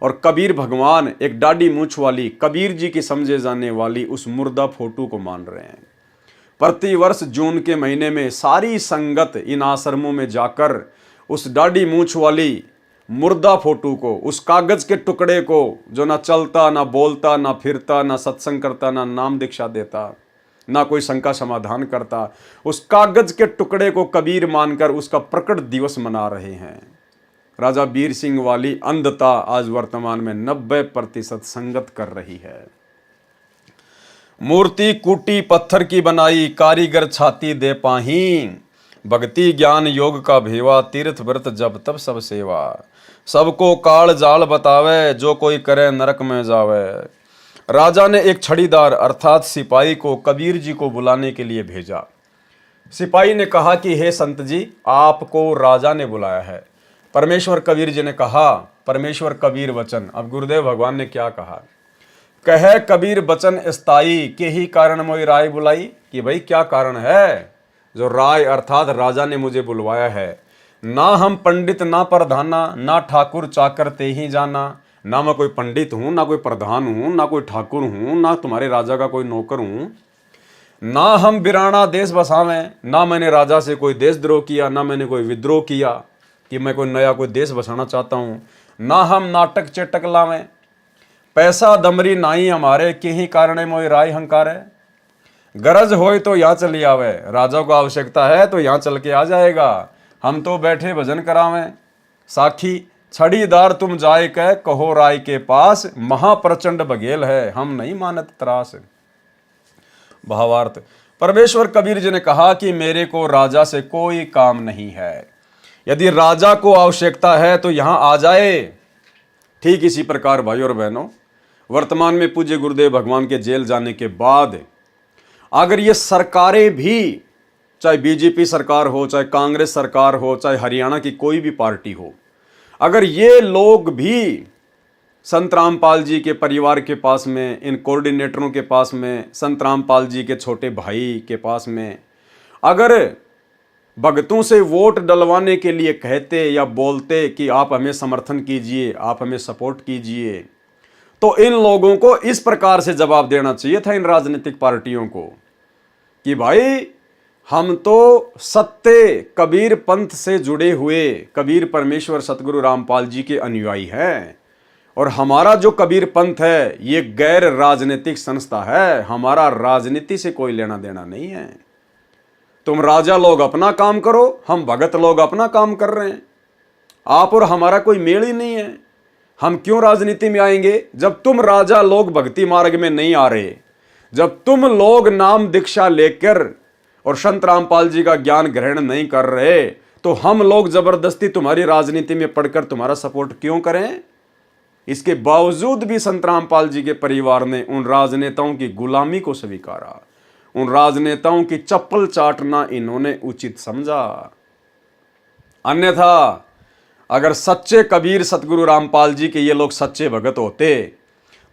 और कबीर भगवान एक डाडी मूछ वाली कबीर जी की समझे जाने वाली उस मुर्दा फोटो को मान रहे हैं। प्रतिवर्ष जून के महीने में सारी संगत इन आश्रमों में जाकर उस डाडी मूछ वाली मुर्दा फोटो को, उस कागज के टुकड़े को जो ना चलता ना बोलता ना फिरता ना सत्संग करता ना नाम दीक्षा देता ना कोई शंका समाधान करता, उस कागज के टुकड़े को कबीर मानकर उसका प्रकट दिवस मना रहे हैं। राजा बीर सिंह वाली अंधता आज वर्तमान में 90% संगत कर रही है। मूर्ति कूटी पत्थर की बनाई, कारीगर छाती दे पाही, भक्ति ज्ञान योग का भेवा, तीर्थ व्रत जब तब सब सेवा। सबको काल जाल बतावे, जो कोई करे नरक में जावे। राजा ने एक छड़ीदार अर्थात सिपाही को कबीर जी को बुलाने के लिए भेजा। सिपाही ने कहा कि हे संत जी, आपको राजा ने बुलाया है। परमेश्वर कबीर जी ने कहा, परमेश्वर कबीर वचन। अब गुरुदेव भगवान ने क्या कहा? कहे कबीर बचन स्थाई, के ही कारण मोई राय बुलाई। कि भाई क्या कारण है? जो राय अर्थात राजा ने मुझे बुलवाया है। ना हम पंडित ना प्रधाना, ना ठाकुर चाकर ते ही जाना। ना मैं कोई पंडित हूं, ना कोई प्रधान हूं, ना कोई ठाकुर हूं, ना तुम्हारे राजा का कोई नौकर हूं। ना हम बिराना देश बसावें, ना मैंने राजा से कोई देशद्रोह किया, ना मैंने कोई विद्रोह किया कि मैं कोई नया कोई देश बसाना चाहता हूं। ना हम नाटक चेटक लावें, पैसा दमरी नाई हमारे, के ही कारण मोई राय हंकारे। गरज होए तो यहाँ चली आवे, राजा को आवश्यकता है तो यहाँ चल के आ जाएगा। हम तो बैठे भजन करावें, साखी छड़ीदार तुम जाए कह, कहो राय के पास, महाप्रचंड बघेल है, हम नहीं मानत त्रास। भावार्थ, परमेश्वर कबीर जी ने कहा कि मेरे को राजा से कोई काम नहीं है, यदि राजा को आवश्यकता है तो यहां आ जाए। ठीक इसी प्रकार भाई और बहनों, वर्तमान में पूज्य गुरुदेव भगवान के जेल जाने के बाद अगर ये सरकारें भी, चाहे बीजेपी सरकार हो, चाहे कांग्रेस सरकार हो, चाहे हरियाणा की कोई भी पार्टी हो, अगर ये लोग भी संत रामपाल जी के परिवार के पास में, इन कोऑर्डिनेटरों के पास में, संत रामपाल जी के छोटे भाई के पास में अगर भगतों से वोट डलवाने के लिए कहते या बोलते कि आप हमें समर्थन कीजिए, आप हमें सपोर्ट कीजिए, तो इन लोगों को इस प्रकार से जवाब देना चाहिए था इन राजनीतिक पार्टियों को कि भाई हम तो सत्य कबीर पंथ से जुड़े हुए कबीर परमेश्वर सतगुरु रामपाल जी के अनुयायी हैं, और हमारा जो कबीर पंथ है ये गैर राजनीतिक संस्था है, हमारा राजनीति से कोई लेना देना नहीं है। तुम राजा लोग अपना काम करो, हम भगत लोग अपना काम कर रहे हैं, आप और हमारा कोई मेल ही नहीं है। हम क्यों राजनीति में आएंगे जब तुम राजा लोग भक्ति मार्ग में नहीं आ रहे, जब तुम लोग नाम दीक्षा लेकर और संत रामपाल जी का ज्ञान ग्रहण नहीं कर रहे, तो हम लोग जबरदस्ती तुम्हारी राजनीति में पढ़कर तुम्हारा सपोर्ट क्यों करें। इसके बावजूद भी संत रामपाल जी के परिवार ने उन राजनेताओं की गुलामी को स्वीकारा, उन राजनेताओं की चप्पल चाटना इन्होंने उचित समझा। अन्यथा अगर सच्चे कबीर सतगुरु रामपाल जी के ये लोग सच्चे भगत होते,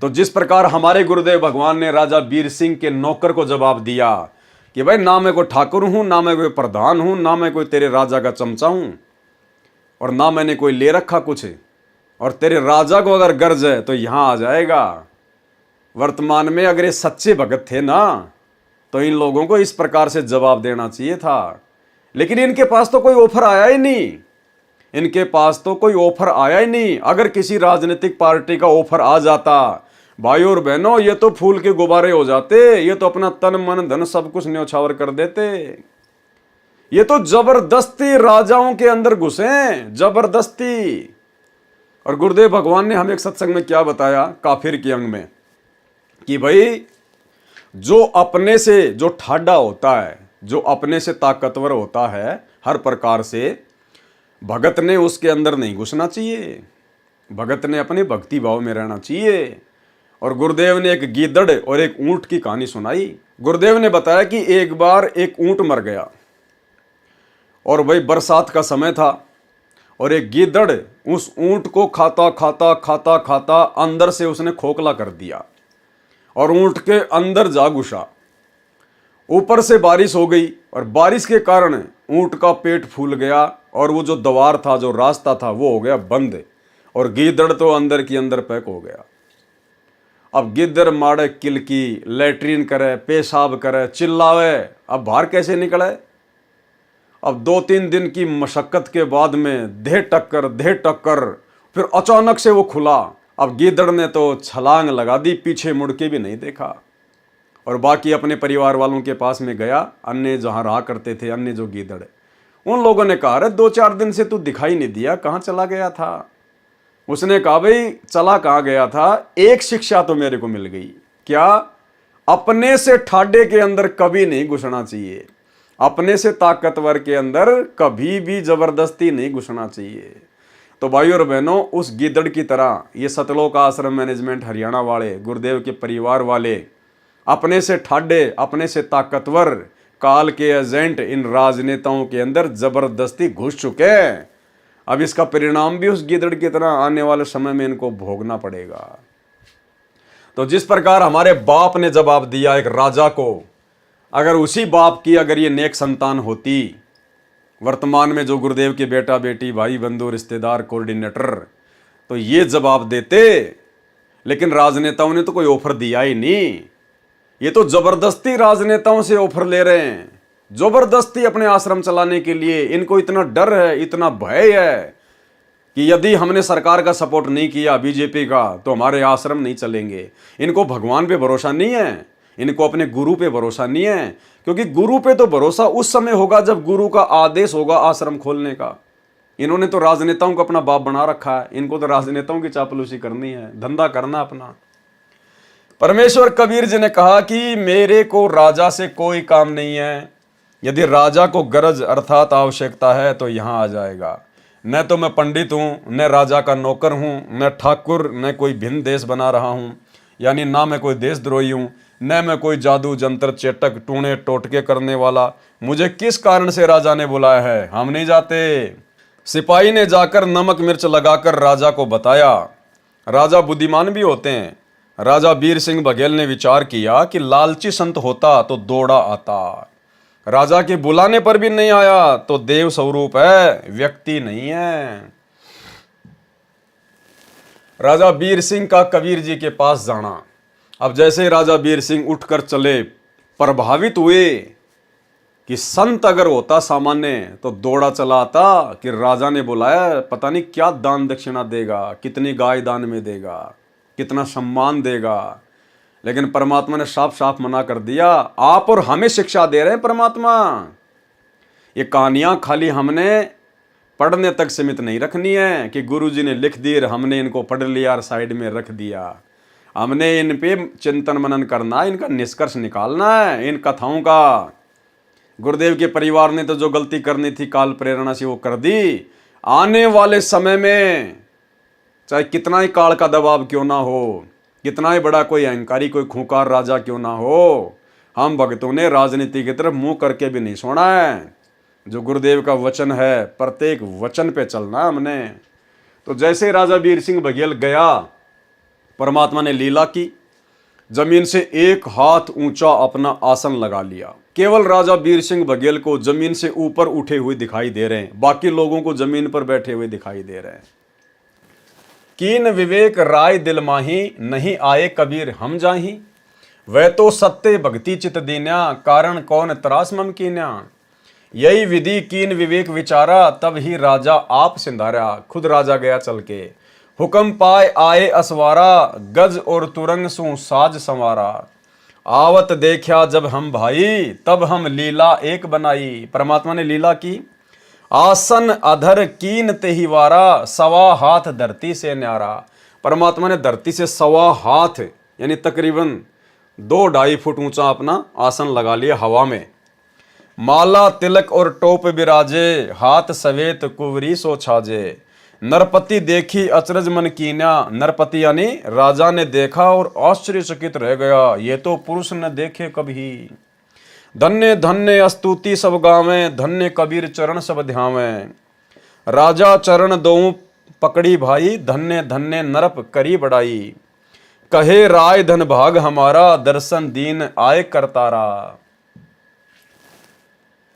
तो जिस प्रकार हमारे गुरुदेव भगवान ने राजा बीर सिंह के नौकर को जवाब दिया कि भाई ना मैं कोई ठाकुर हूं, ना मैं कोई प्रधान हूं, ना मैं कोई तेरे राजा का चमचा हूं, और ना मैंने कोई ले रखा कुछ, और तेरे राजा को अगर गर्ज है तो यहां आ जाएगा। वर्तमान में अगर ये सच्चे भगत थे ना, तो इन लोगों को इस प्रकार से जवाब देना चाहिए था, लेकिन इनके पास तो कोई ऑफर आया ही नहीं, इनके पास तो कोई ऑफर आया ही नहीं। अगर किसी राजनीतिक पार्टी का ऑफर आ जाता, भाई और बहनों, ये तो फूल के गुब्बारे हो जाते, ये तो अपना तन मन धन सब कुछ न्यौछावर कर देते। ये तो जबरदस्ती राजाओं के अंदर घुसे, जबरदस्ती। और गुरुदेव भगवान ने हमें एक सत्संग में क्या बताया काफिर के अंग में, कि भाई जो अपने से जो ठाडा होता है, जो अपने से ताकतवर होता है हर प्रकार से, भगत ने उसके अंदर नहीं घुसना चाहिए, भगत ने अपने भक्ति भाव में रहना चाहिए। और गुरुदेव ने एक गीदड़ और एक ऊंट की कहानी सुनाई। गुरुदेव ने बताया कि एक बार एक ऊंट मर गया, और भाई बरसात का समय था, और एक गीदड़ उस ऊंट को खाता खाता खाता खाता अंदर से उसने खोखला कर दिया, और ऊंट के अंदर जा घुसा। ऊपर से बारिश हो गई, और बारिश के कारण ऊंट का पेट फूल गया, और वो जो द्वार था, जो रास्ता था, वो हो गया बंद, और गीदड़ तो अंदर की अंदर पैक हो गया। अब गिद्दर मारे किलकी, लैट्रीन करे, पेशाब करे, चिल्लावे, अब बाहर कैसे निकले। अब 2-3 दिन की मशक्कत के बाद में देह टक्कर, फिर अचानक से वो खुला। अब गीदड़ ने तो छलांग लगा दी, पीछे मुड़ के भी नहीं देखा, और बाकी अपने परिवार वालों के पास में गया, अन्य जहाँ रहा करते थे, अन्य जो गीदड़, उन लोगों ने कहा, अरे 2-4 दिन से तू दिखाई नहीं दिया, कहाँ चला गया था। उसने कहा, भाई चला कहाँ गया था, एक शिक्षा तो मेरे को मिल गई, क्या, अपने से ठाडे के अंदर कभी नहीं घुसना चाहिए, अपने से ताकतवर के अंदर कभी भी जबरदस्ती नहीं घुसना चाहिए। तो भाई और बहनों, उस गिदड़ की तरह ये सतलोक आश्रम मैनेजमेंट हरियाणा वाले, गुरुदेव के परिवार वाले, अपने से ठाडे, अपने से ताकतवर काल के एजेंट इन राजनेताओं के अंदर जबरदस्ती घुस चुके हैं। अब इसका परिणाम भी उस गिदड़ की तरह आने वाले समय में इनको भोगना पड़ेगा। तो जिस प्रकार हमारे बाप ने जवाब दिया एक राजा को, अगर उसी बाप की अगर ये नेक संतान होती, वर्तमान में जो गुरुदेव के बेटा बेटी भाई बंधु रिश्तेदार कोऑर्डिनेटर, तो ये जवाब देते। लेकिन राजनेताओं ने तो कोई ऑफर दिया ही नहीं। ये तो जबरदस्ती राजनेताओं से ऑफर ले रहे हैं, जबरदस्ती अपने आश्रम चलाने के लिए। इनको इतना डर है, इतना भय है कि यदि हमने सरकार का सपोर्ट नहीं किया, बीजेपी का, तो हमारे आश्रम नहीं चलेंगे। इनको भगवान पे भरोसा नहीं है, इनको अपने गुरु पे भरोसा नहीं है, क्योंकि गुरु पे तो भरोसा उस समय होगा जब गुरु का आदेश होगा आश्रम खोलने का। इन्होंने तो राजनेताओं को अपना बाप बना रखा है, इनको तो राजनेताओं की चापलूसी करनी है, धंधा करना अपना। परमेश्वर कबीर जी ने कहा कि मेरे को राजा से कोई काम नहीं है, यदि राजा को गरज अर्थात आवश्यकता है तो यहां आ जाएगा। न तो मैं पंडित हूं, न राजा का नौकर हूं, न ठाकुर, न कोई भिन्न देश बना रहा हूं, यानी ना मैं कोई देशद्रोही हूं, न मैं कोई जादू जंतर चेटक टूणे टोटके करने वाला। मुझे किस कारण से राजा ने बुलाया है, हम नहीं जाते। सिपाही ने जाकर नमक मिर्च लगाकर राजा को बताया। राजा बुद्धिमान भी होते हैं। राजा बीर सिंह बघेल ने विचार किया कि लालची संत होता तो दौड़ा आता। राजा के बुलाने पर भी नहीं आया तो देव स्वरूप है, व्यक्ति नहीं है। राजा बीर सिंह का कबीर जी के पास जाना। अब जैसे राजा बीर सिंह उठकर चले, प्रभावित हुए कि संत अगर होता सामान्य तो दौड़ा चला आता कि राजा ने बुलाया, पता नहीं क्या दान दक्षिणा देगा, कितनी गाय दान में देगा, कितना सम्मान देगा। लेकिन परमात्मा ने साफ साफ मना कर दिया। आप और हमें शिक्षा दे रहे हैं परमात्मा। ये कहानियां खाली हमने पढ़ने तक सीमित नहीं रखनी है कि गुरुजी ने लिख दी, हमने इनको पढ़ लिया और साइड में रख दिया। हमने इन पे चिंतन मनन करना, इनका निष्कर्ष निकालना है, इन कथाओं का। गुरुदेव के परिवार ने तो जो गलती करनी थी काल प्रेरणा से वो कर दी। आने वाले समय में चाहे कितना ही काल का दबाव क्यों ना हो, कितना ही बड़ा कोई अहंकारी, कोई खूंखार राजा क्यों ना हो, हम भक्तों ने राजनीति की तरफ मुंह करके भी नहीं सोना है। जो गुरुदेव का वचन है, प्रत्येक वचन पे चलना है हमने। तो जैसे राजा बीर सिंह बघेल गया, परमात्मा ने लीला की, जमीन से 1 हाथ ऊंचा अपना आसन लगा लिया। केवल राजा बीर सिंह बघेल को जमीन से ऊपर उठे हुए दिखाई दे रहे हैं, बाकी लोगों को जमीन पर बैठे हुए दिखाई दे रहे हैं। कीन विवेक राय दिल माही, नहीं आए कबीर हम जाही। वह तो सत्य भक्ति चित दीन्या, कारण कौन त्रास मम कीन्या। यही विधि कीन विवेक विचारा, तब ही राजा आप सिंधारा। खुद राजा गया चल के, हुक्म पाए आए असवारा, गज और तुरंग सु साज संवारा। आवत देखा जब हम भाई, तब हम लीला एक बनाई। परमात्मा ने लीला की। आसन अधर कीन तेहिवारा, 1.25 हाथ धरती से न्यारा। परमात्मा ने धरती से 1.25 हाथ यानी तकरीबन 2-2.5 फुट ऊंचा अपना आसन लगा लिया हवा में। माला तिलक और टोप बिराजे, हाथ सवेत कुवरी सो छाजे। नरपति देखी अचरज मन कीन्या। नरपति यानी राजा ने देखा और आश्चर्यचकित रह गया, ये तो पुरुष न देखे कभी। धन्य धन्य स्तुति सब गावे, धन्य कबीर चरण सब ध्यावे। राजा चरण दोऊ पकड़ी भाई, धन्य धन्य नरप करी बड़ाई। कहे राय धन भाग हमारा, दर्शन दीन आए करतारा।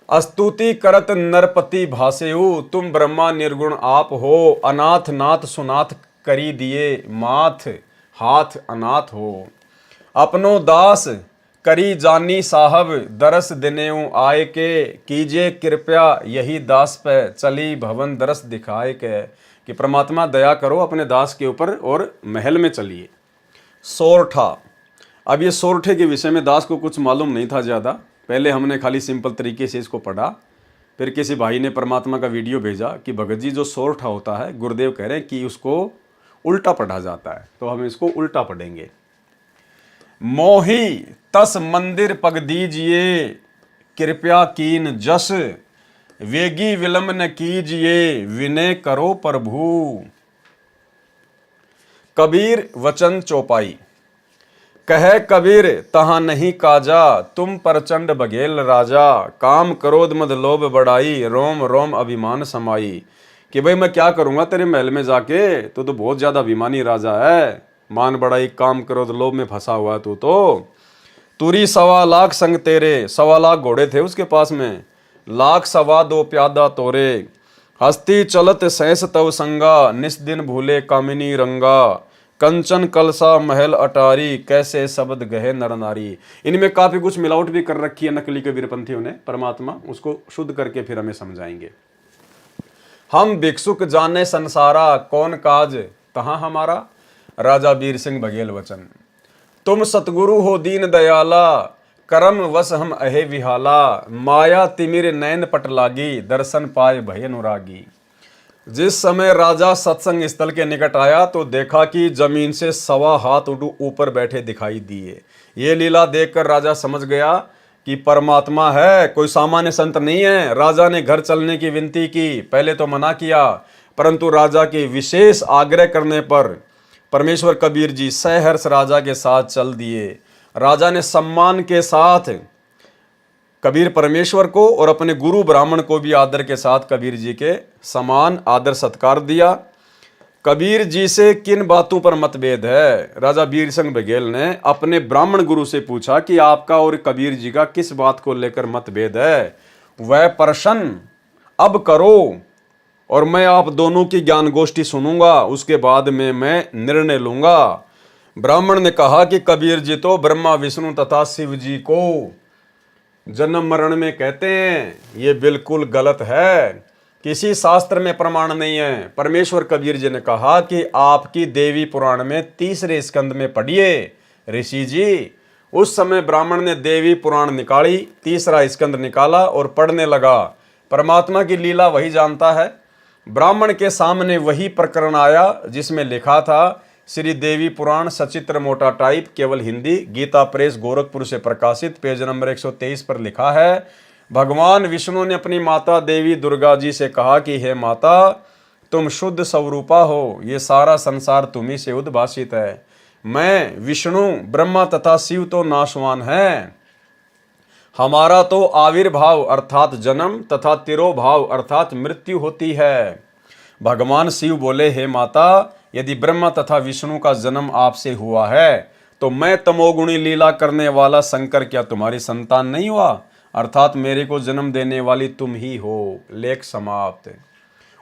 स्तुति करत नरपति भासेऊ, तुम ब्रह्मा निर्गुण आप हो। अनाथ नाथ सुनाथ करी दिए, माथ हाथ अनाथ हो। अपनो दास करी जानी साहब, दरस दिनेऊ आए के। कीजिए कृपया यही दास पे, चली भवन दरस दिखाए के। कि परमात्मा दया करो अपने दास के ऊपर और महल में चलिए। सोरठा। अब ये सोरठे के विषय में दास को कुछ मालूम नहीं था ज़्यादा। पहले हमने खाली सिंपल तरीके से इसको पढ़ा, फिर किसी भाई ने परमात्मा का वीडियो भेजा कि भगत जी जो सोरठा होता है, गुरुदेव कह रहे हैं कि उसको उल्टा पढ़ा जाता है, तो हम इसको उल्टा पढ़ेंगे। मोही तस मंदिर पग दीजिए, कृपया कीन जस। वेगी विलंब न कीजिए, विनय करो प्रभु। कबीर वचन चौपाई। कहे कबीर तहां नहीं काजा, तुम प्रचंड बघेल राजा। काम क्रोध मद लोभ बढ़ाई, रोम रोम अभिमान समाई। कि भाई मैं क्या करूंगा तेरे महल में जाके, तू तो बहुत ज्यादा अभिमानी राजा है, मान बढ़ाई काम क्रोध लोभ में फंसा हुआ तू तो। तुरी 1.25 संग तेरे, 1.25 घोड़े थे उसके पास में, 1,00,000 प्यादा तोरे, हस्ती चलत सहस तव संगा, निस दिन भूले कामिनी रंगा, कंचन कलसा महल अटारी, कैसे शब्द गहे नर नारी। इनमें काफी कुछ मिलावट भी कर रखी है नकली कबीरपंथियों ने, परमात्मा उसको शुद्ध करके फिर हमें समझाएंगे। हम भिक्षुक जाने संसारा, कौन काज तहां हमारा, राजा वीर सिंह बघेल वचन। तुम सतगुरु हो दीन दयाला, करम वश हम अहे विहाला, माया तिमिर नैन पट लागी, दर्शन पाए भय अनुरागी। जिस समय राजा सत्संग स्थल के निकट आया तो देखा कि जमीन से 1.25 हाथ ऊपर बैठे दिखाई दिए। ये लीला देखकर राजा समझ गया कि परमात्मा है, कोई सामान्य संत नहीं है। राजा ने घर चलने की विनती की, पहले तो मना किया, परंतु राजा के विशेष आग्रह करने पर परमेश्वर कबीर जी सहर्ष राजा के साथ चल दिए। राजा ने सम्मान के साथ कबीर परमेश्वर को और अपने गुरु ब्राह्मण को भी आदर के साथ कबीर जी के समान आदर सत्कार दिया। कबीर जी से किन बातों पर मतभेद है, राजा वीर सिंह बघेल ने अपने ब्राह्मण गुरु से पूछा कि आपका और कबीर जी का किस बात को लेकर मतभेद है, वह प्रश्न अब करो और मैं आप दोनों की ज्ञान गोष्ठी सुनूंगा, उसके बाद में मैं निर्णय लूंगा। ब्राह्मण ने कहा कि कबीर जी तो ब्रह्मा विष्णु तथा शिव जी को जन्म मरण में कहते हैं, ये बिल्कुल गलत है, किसी शास्त्र में प्रमाण नहीं है। परमेश्वर कबीर जी ने कहा कि आपकी देवी पुराण में 3रे स्कंद में पढ़िए ऋषि जी। उस समय ब्राह्मण ने देवी पुराण निकाली, 3रा स्कंद निकाला और पढ़ने लगा। परमात्मा की लीला वही जानता है। ब्राह्मण के सामने वही प्रकरण आया जिसमें लिखा था श्री देवी पुराण सचित्र मोटा टाइप, केवल हिंदी, गीता प्रेस गोरखपुर से प्रकाशित, पेज नंबर 123 पर लिखा है, भगवान विष्णु ने अपनी माता देवी दुर्गा जी से कहा कि हे माता, तुम शुद्ध स्वरूपा हो, ये सारा संसार तुम्ही से उद्भासित है। मैं विष्णु ब्रह्मा तथा शिव तो नाशवान हैं, हमारा तो आविर्भाव अर्थात जन्म तथा तिरोभाव अर्थात मृत्यु होती है। भगवान शिव बोले, हे माता, यदि ब्रह्मा तथा विष्णु का जन्म आपसे हुआ है तो मैं तमोगुणी लीला करने वाला शंकर क्या तुम्हारी संतान नहीं हुआ, अर्थात मेरे को जन्म देने वाली तुम ही हो। लेख समाप्त।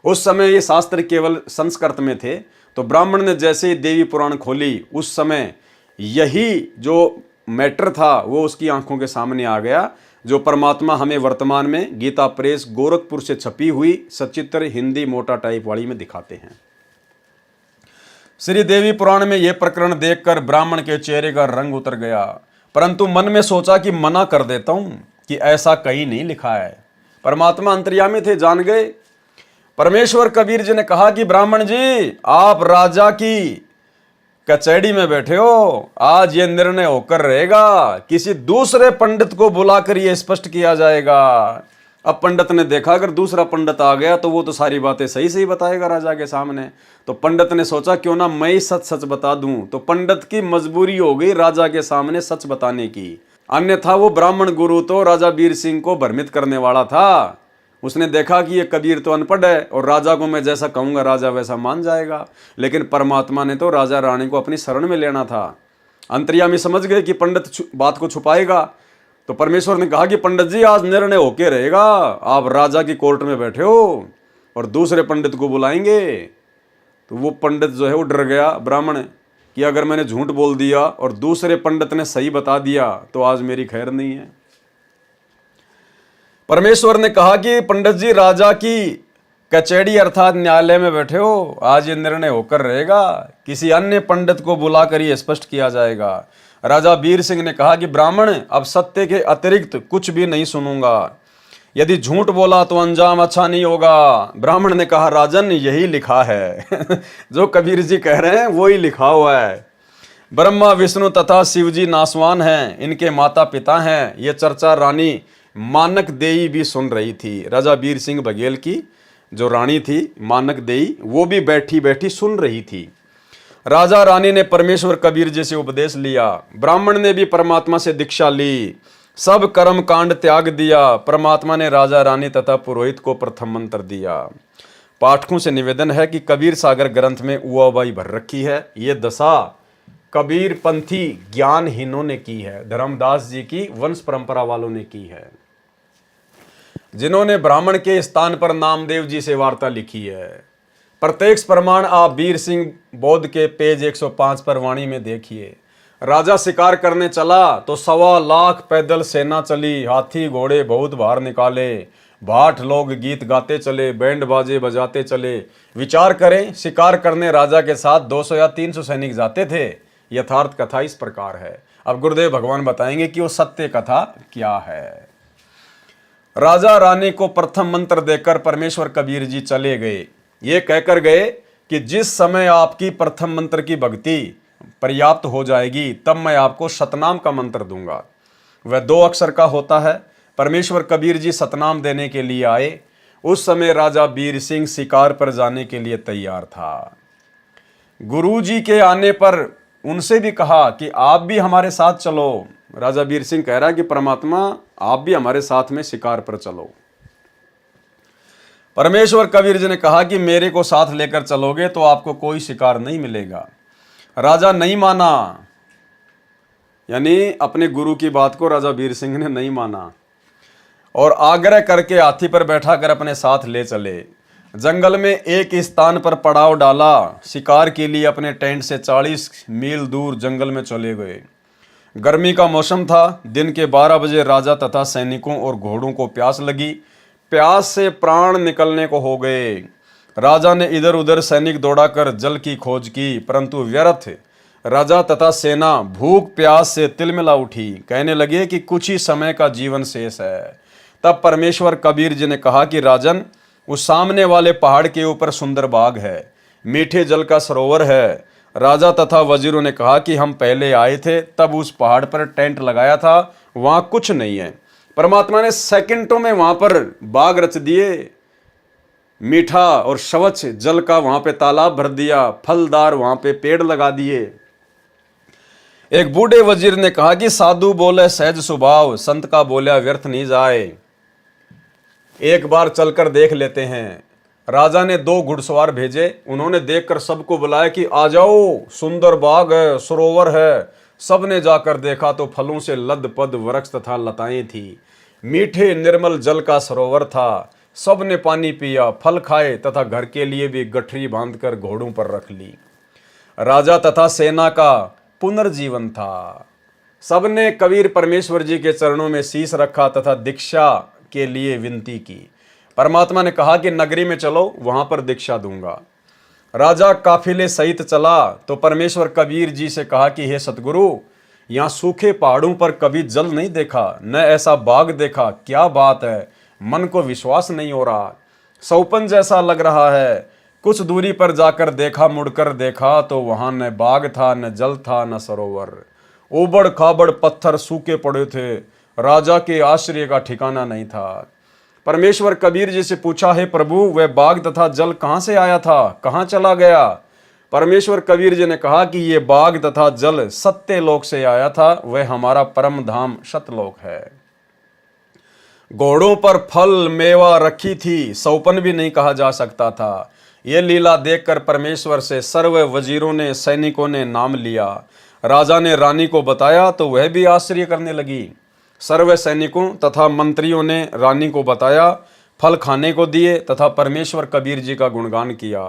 उस समय ये शास्त्र केवल संस्कृत में थे, तो ब्राह्मण ने जैसे ही देवी पुराण खोली, उस समय यही जो मैटर था वो उसकी आंखों के सामने आ गया, जो परमात्मा हमें वर्तमान में गीता प्रेस गोरखपुर से छपी हुई सचित्र हिंदी मोटा टाइप वाली में दिखाते हैं। श्री देवी पुराण में यह प्रकरण देखकर ब्राह्मण के चेहरे का रंग उतर गया, परंतु मन में सोचा कि मना कर देता हूं कि ऐसा कहीं नहीं लिखा है। परमात्मा अंतर्यामी थे, जान गए। परमेश्वर कबीर जी ने कहा कि ब्राह्मण जी, आप राजा की कचहरी में बैठे हो, आज ये निर्णय होकर रहेगा, किसी दूसरे पंडित को बुलाकर ये स्पष्ट किया जाएगा। अब पंडित ने देखा अगर दूसरा पंडित आ गया तो वो तो सारी बातें सही सही बताएगा राजा के सामने। तो पंडित ने सोचा क्यों ना मैं ही सच सच बता दूं। तो पंडित की मजबूरी हो गई राजा के सामने सच बताने की, अन्यथा वो ब्राह्मण गुरु तो राजा वीर सिंह को भ्रमित करने वाला था। उसने देखा कि ये कबीर तो अनपढ़ है और राजा को मैं जैसा कहूंगा राजा वैसा मान जाएगा, लेकिन परमात्मा ने तो राजा रानी को अपनी शरण में लेना था। अंतर्यामी समझ गए कि पंडित बात को छुपाएगा, तो परमेश्वर ने कहा कि पंडित जी, आज निर्णय होके रहेगा, आप राजा की कोर्ट में बैठे हो और दूसरे पंडित को बुलाएंगे। तो वो पंडित जो है वो डर गया ब्राह्मण कि अगर मैंने झूठ बोल दिया और दूसरे पंडित ने सही बता दिया तो आज मेरी खैर नहीं है। परमेश्वर ने कहा कि पंडित जी, राजा की कचहरी अर्थात न्यायालय में बैठे हो, आज ये निर्णय होकर रहेगा, किसी अन्य पंडित को बुलाकर ये स्पष्ट किया जाएगा। राजा वीर सिंह ने कहा कि ब्राह्मण, अब सत्य के अतिरिक्त कुछ भी नहीं सुनूंगा, यदि झूठ बोला तो अंजाम अच्छा नहीं होगा। ब्राह्मण ने कहा, राजन, यही लिखा है जो कबीर जी कह रहे हैं वो ही लिखा हुआ है। ब्रह्मा विष्णु तथा शिव जी नासवान हैं, इनके माता पिता हैं। ये चर्चा रानी मानक देई भी सुन रही थी। राजा वीर सिंह बघेल की जो रानी थी मानक देई, वो भी बैठी बैठी सुन रही थी। राजा रानी ने परमेश्वर कबीर जी से उपदेश लिया, ब्राह्मण ने भी परमात्मा से दीक्षा ली, सब कर्म कांड त्याग दिया। परमात्मा ने राजा रानी तथा पुरोहित को प्रथम मंत्र दिया। पाठकों से निवेदन है कि कबीर सागर ग्रंथ में उआबाई भर रखी है। ये दशा कबीर पंथी ज्ञानहीनों ने की है, धर्मदास जी की वंश परंपरा वालों ने की है, जिन्होंने ब्राह्मण के स्थान पर नामदेव जी से वार्ता लिखी है। प्रत्यक्ष प्रमाण आप वीर सिंह बौद्ध के पेज 105 पर वाणी में देखिए। राजा शिकार करने चला तो 1.25 लाख पैदल सेना चली, हाथी घोड़े बहुत बाहर निकाले, भाट लोग गीत गाते चले, बैंड बाजे बजाते चले। विचार करें, शिकार करने राजा के साथ 200 या 300 सैनिक जाते थे। यथार्थ कथा इस प्रकार है। अब गुरुदेव भगवान बताएंगे कि वो सत्य कथा क्या है। राजा रानी को प्रथम मंत्र देकर परमेश्वर कबीर जी चले गए। ये कहकर गए कि जिस समय आपकी प्रथम मंत्र की भक्ति पर्याप्त हो जाएगी तब मैं आपको सतनाम का मंत्र दूंगा। वह 2 अक्षर का होता है। परमेश्वर कबीर जी सतनाम देने के लिए आए। उस समय राजा वीर सिंह शिकार पर जाने के लिए तैयार था। गुरु जी के आने पर उनसे भी कहा कि आप भी हमारे साथ चलो। राजा वीर सिंह कह रहा है कि परमात्मा आप भी हमारे साथ में शिकार पर चलो। परमेश्वर कबीर जी ने कहा कि मेरे को साथ लेकर चलोगे तो आपको कोई शिकार नहीं मिलेगा। राजा नहीं माना, यानी अपने गुरु की बात को राजा वीर सिंह ने नहीं माना और आग्रह करके हाथी पर बैठा कर अपने साथ ले चले। जंगल में एक स्थान पर पड़ाव डाला। शिकार के लिए अपने टेंट से 40 मील दूर जंगल में चले गए। गर्मी का मौसम था। दिन के 12 बजे राजा तथा सैनिकों और घोड़ों को प्यास लगी। प्यास से प्राण निकलने को हो गए। राजा ने इधर उधर सैनिक दौड़ाकर जल की खोज की, परंतु व्यर्थ। राजा तथा सेना भूख प्यास से तिलमिला उठी। कहने लगे कि कुछ ही समय का जीवन शेष है। तब परमेश्वर कबीर जी ने कहा कि राजन, उस सामने वाले पहाड़ के ऊपर सुंदर बाग है, मीठे जल का सरोवर है। राजा तथा वजीरों ने कहा कि हम पहले आए थे तब उस पहाड़ पर टेंट लगाया था, वहां कुछ नहीं है। परमात्मा ने सेकंडों में वहां पर बाग रच दिए, मीठा और स्वच्छ जल का वहां पे तालाब भर दिया, फलदार वहां पे पेड़ लगा दिए। एक बूढ़े वजीर ने कहा कि साधु बोले सहज स्वभाव, संत का बोला व्यर्थ नहीं जाए, एक बार चलकर देख लेते हैं। राजा ने 2 घुड़सवार भेजे। उन्होंने देखकर सबको बुलाया कि आ जाओ, सुंदर बाग है, सरोवर है। सबने जाकर देखा तो फलों से लदपद वृक्ष तथा लताएं थी। मीठे निर्मल जल का सरोवर था। सबने पानी पिया, फल खाए तथा घर के लिए भी गठरी बांधकर घोड़ों पर रख ली। राजा तथा सेना का पुनर्जीवन था। सबने कबीर परमेश्वर जी के चरणों में शीश रखा तथा दीक्षा के लिए विनती की। परमात्मा ने कहा कि नगरी में चलो, वहां पर दीक्षा दूंगा। राजा काफिले सहित चला तो परमेश्वर कबीर जी से कहा कि हे सतगुरु, यहाँ सूखे पहाड़ों पर कभी जल नहीं देखा, न ऐसा बाग देखा। क्या बात है, मन को विश्वास नहीं हो रहा, सौपन जैसा लग रहा है। कुछ दूरी पर जाकर देखा, मुड़कर देखा तो वहां न बाग था, न जल था, न सरोवर। उबड़ खाबड़ पत्थर सूखे पड़े थे। राजा के आश्रय का ठिकाना नहीं था। परमेश्वर कबीर जी से पूछा, हे प्रभु, वह बाग तथा जल कहां से आया था, कहां चला गया? परमेश्वर कबीर जी ने कहा कि ये बाग तथा जल सत्य लोक से आया था, वह हमारा परम धाम सतलोक है। घोड़ों पर फल मेवा रखी थी, सौपन भी नहीं कहा जा सकता था। ये लीला देखकर परमेश्वर से सर्व वजीरों ने, सैनिकों ने नाम लिया। राजा ने रानी को बताया तो वह भी आश्चर्य करने लगी। सर्व सैनिकों तथा मंत्रियों ने रानी को बताया, फल खाने को दिए तथा परमेश्वर कबीर जी का गुणगान किया।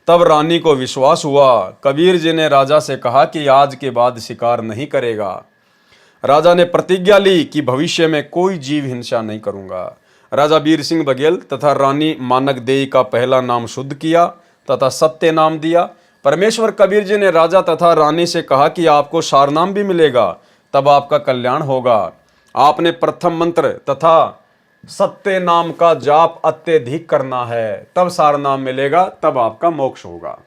तब रानी को विश्वास हुआ। कबीर जी ने राजा से कहा कि आज के बाद शिकार नहीं करेगा। राजा ने प्रतिज्ञा ली कि भविष्य में कोई जीव हिंसा नहीं करूंगा। राजा वीर सिंह बघेल तथा रानी मानक देई का पहला नाम शुद्ध किया तथा सत्य नाम दिया। परमेश्वर कबीर जी ने राजा तथा रानी से कहा कि आपको सारनाम भी मिलेगा, तब आपका कल्याण होगा। आपने प्रथम मंत्र तथा सत्य नाम का जाप अत्यधिक करना है, तब सारनाम मिलेगा, तब आपका मोक्ष होगा।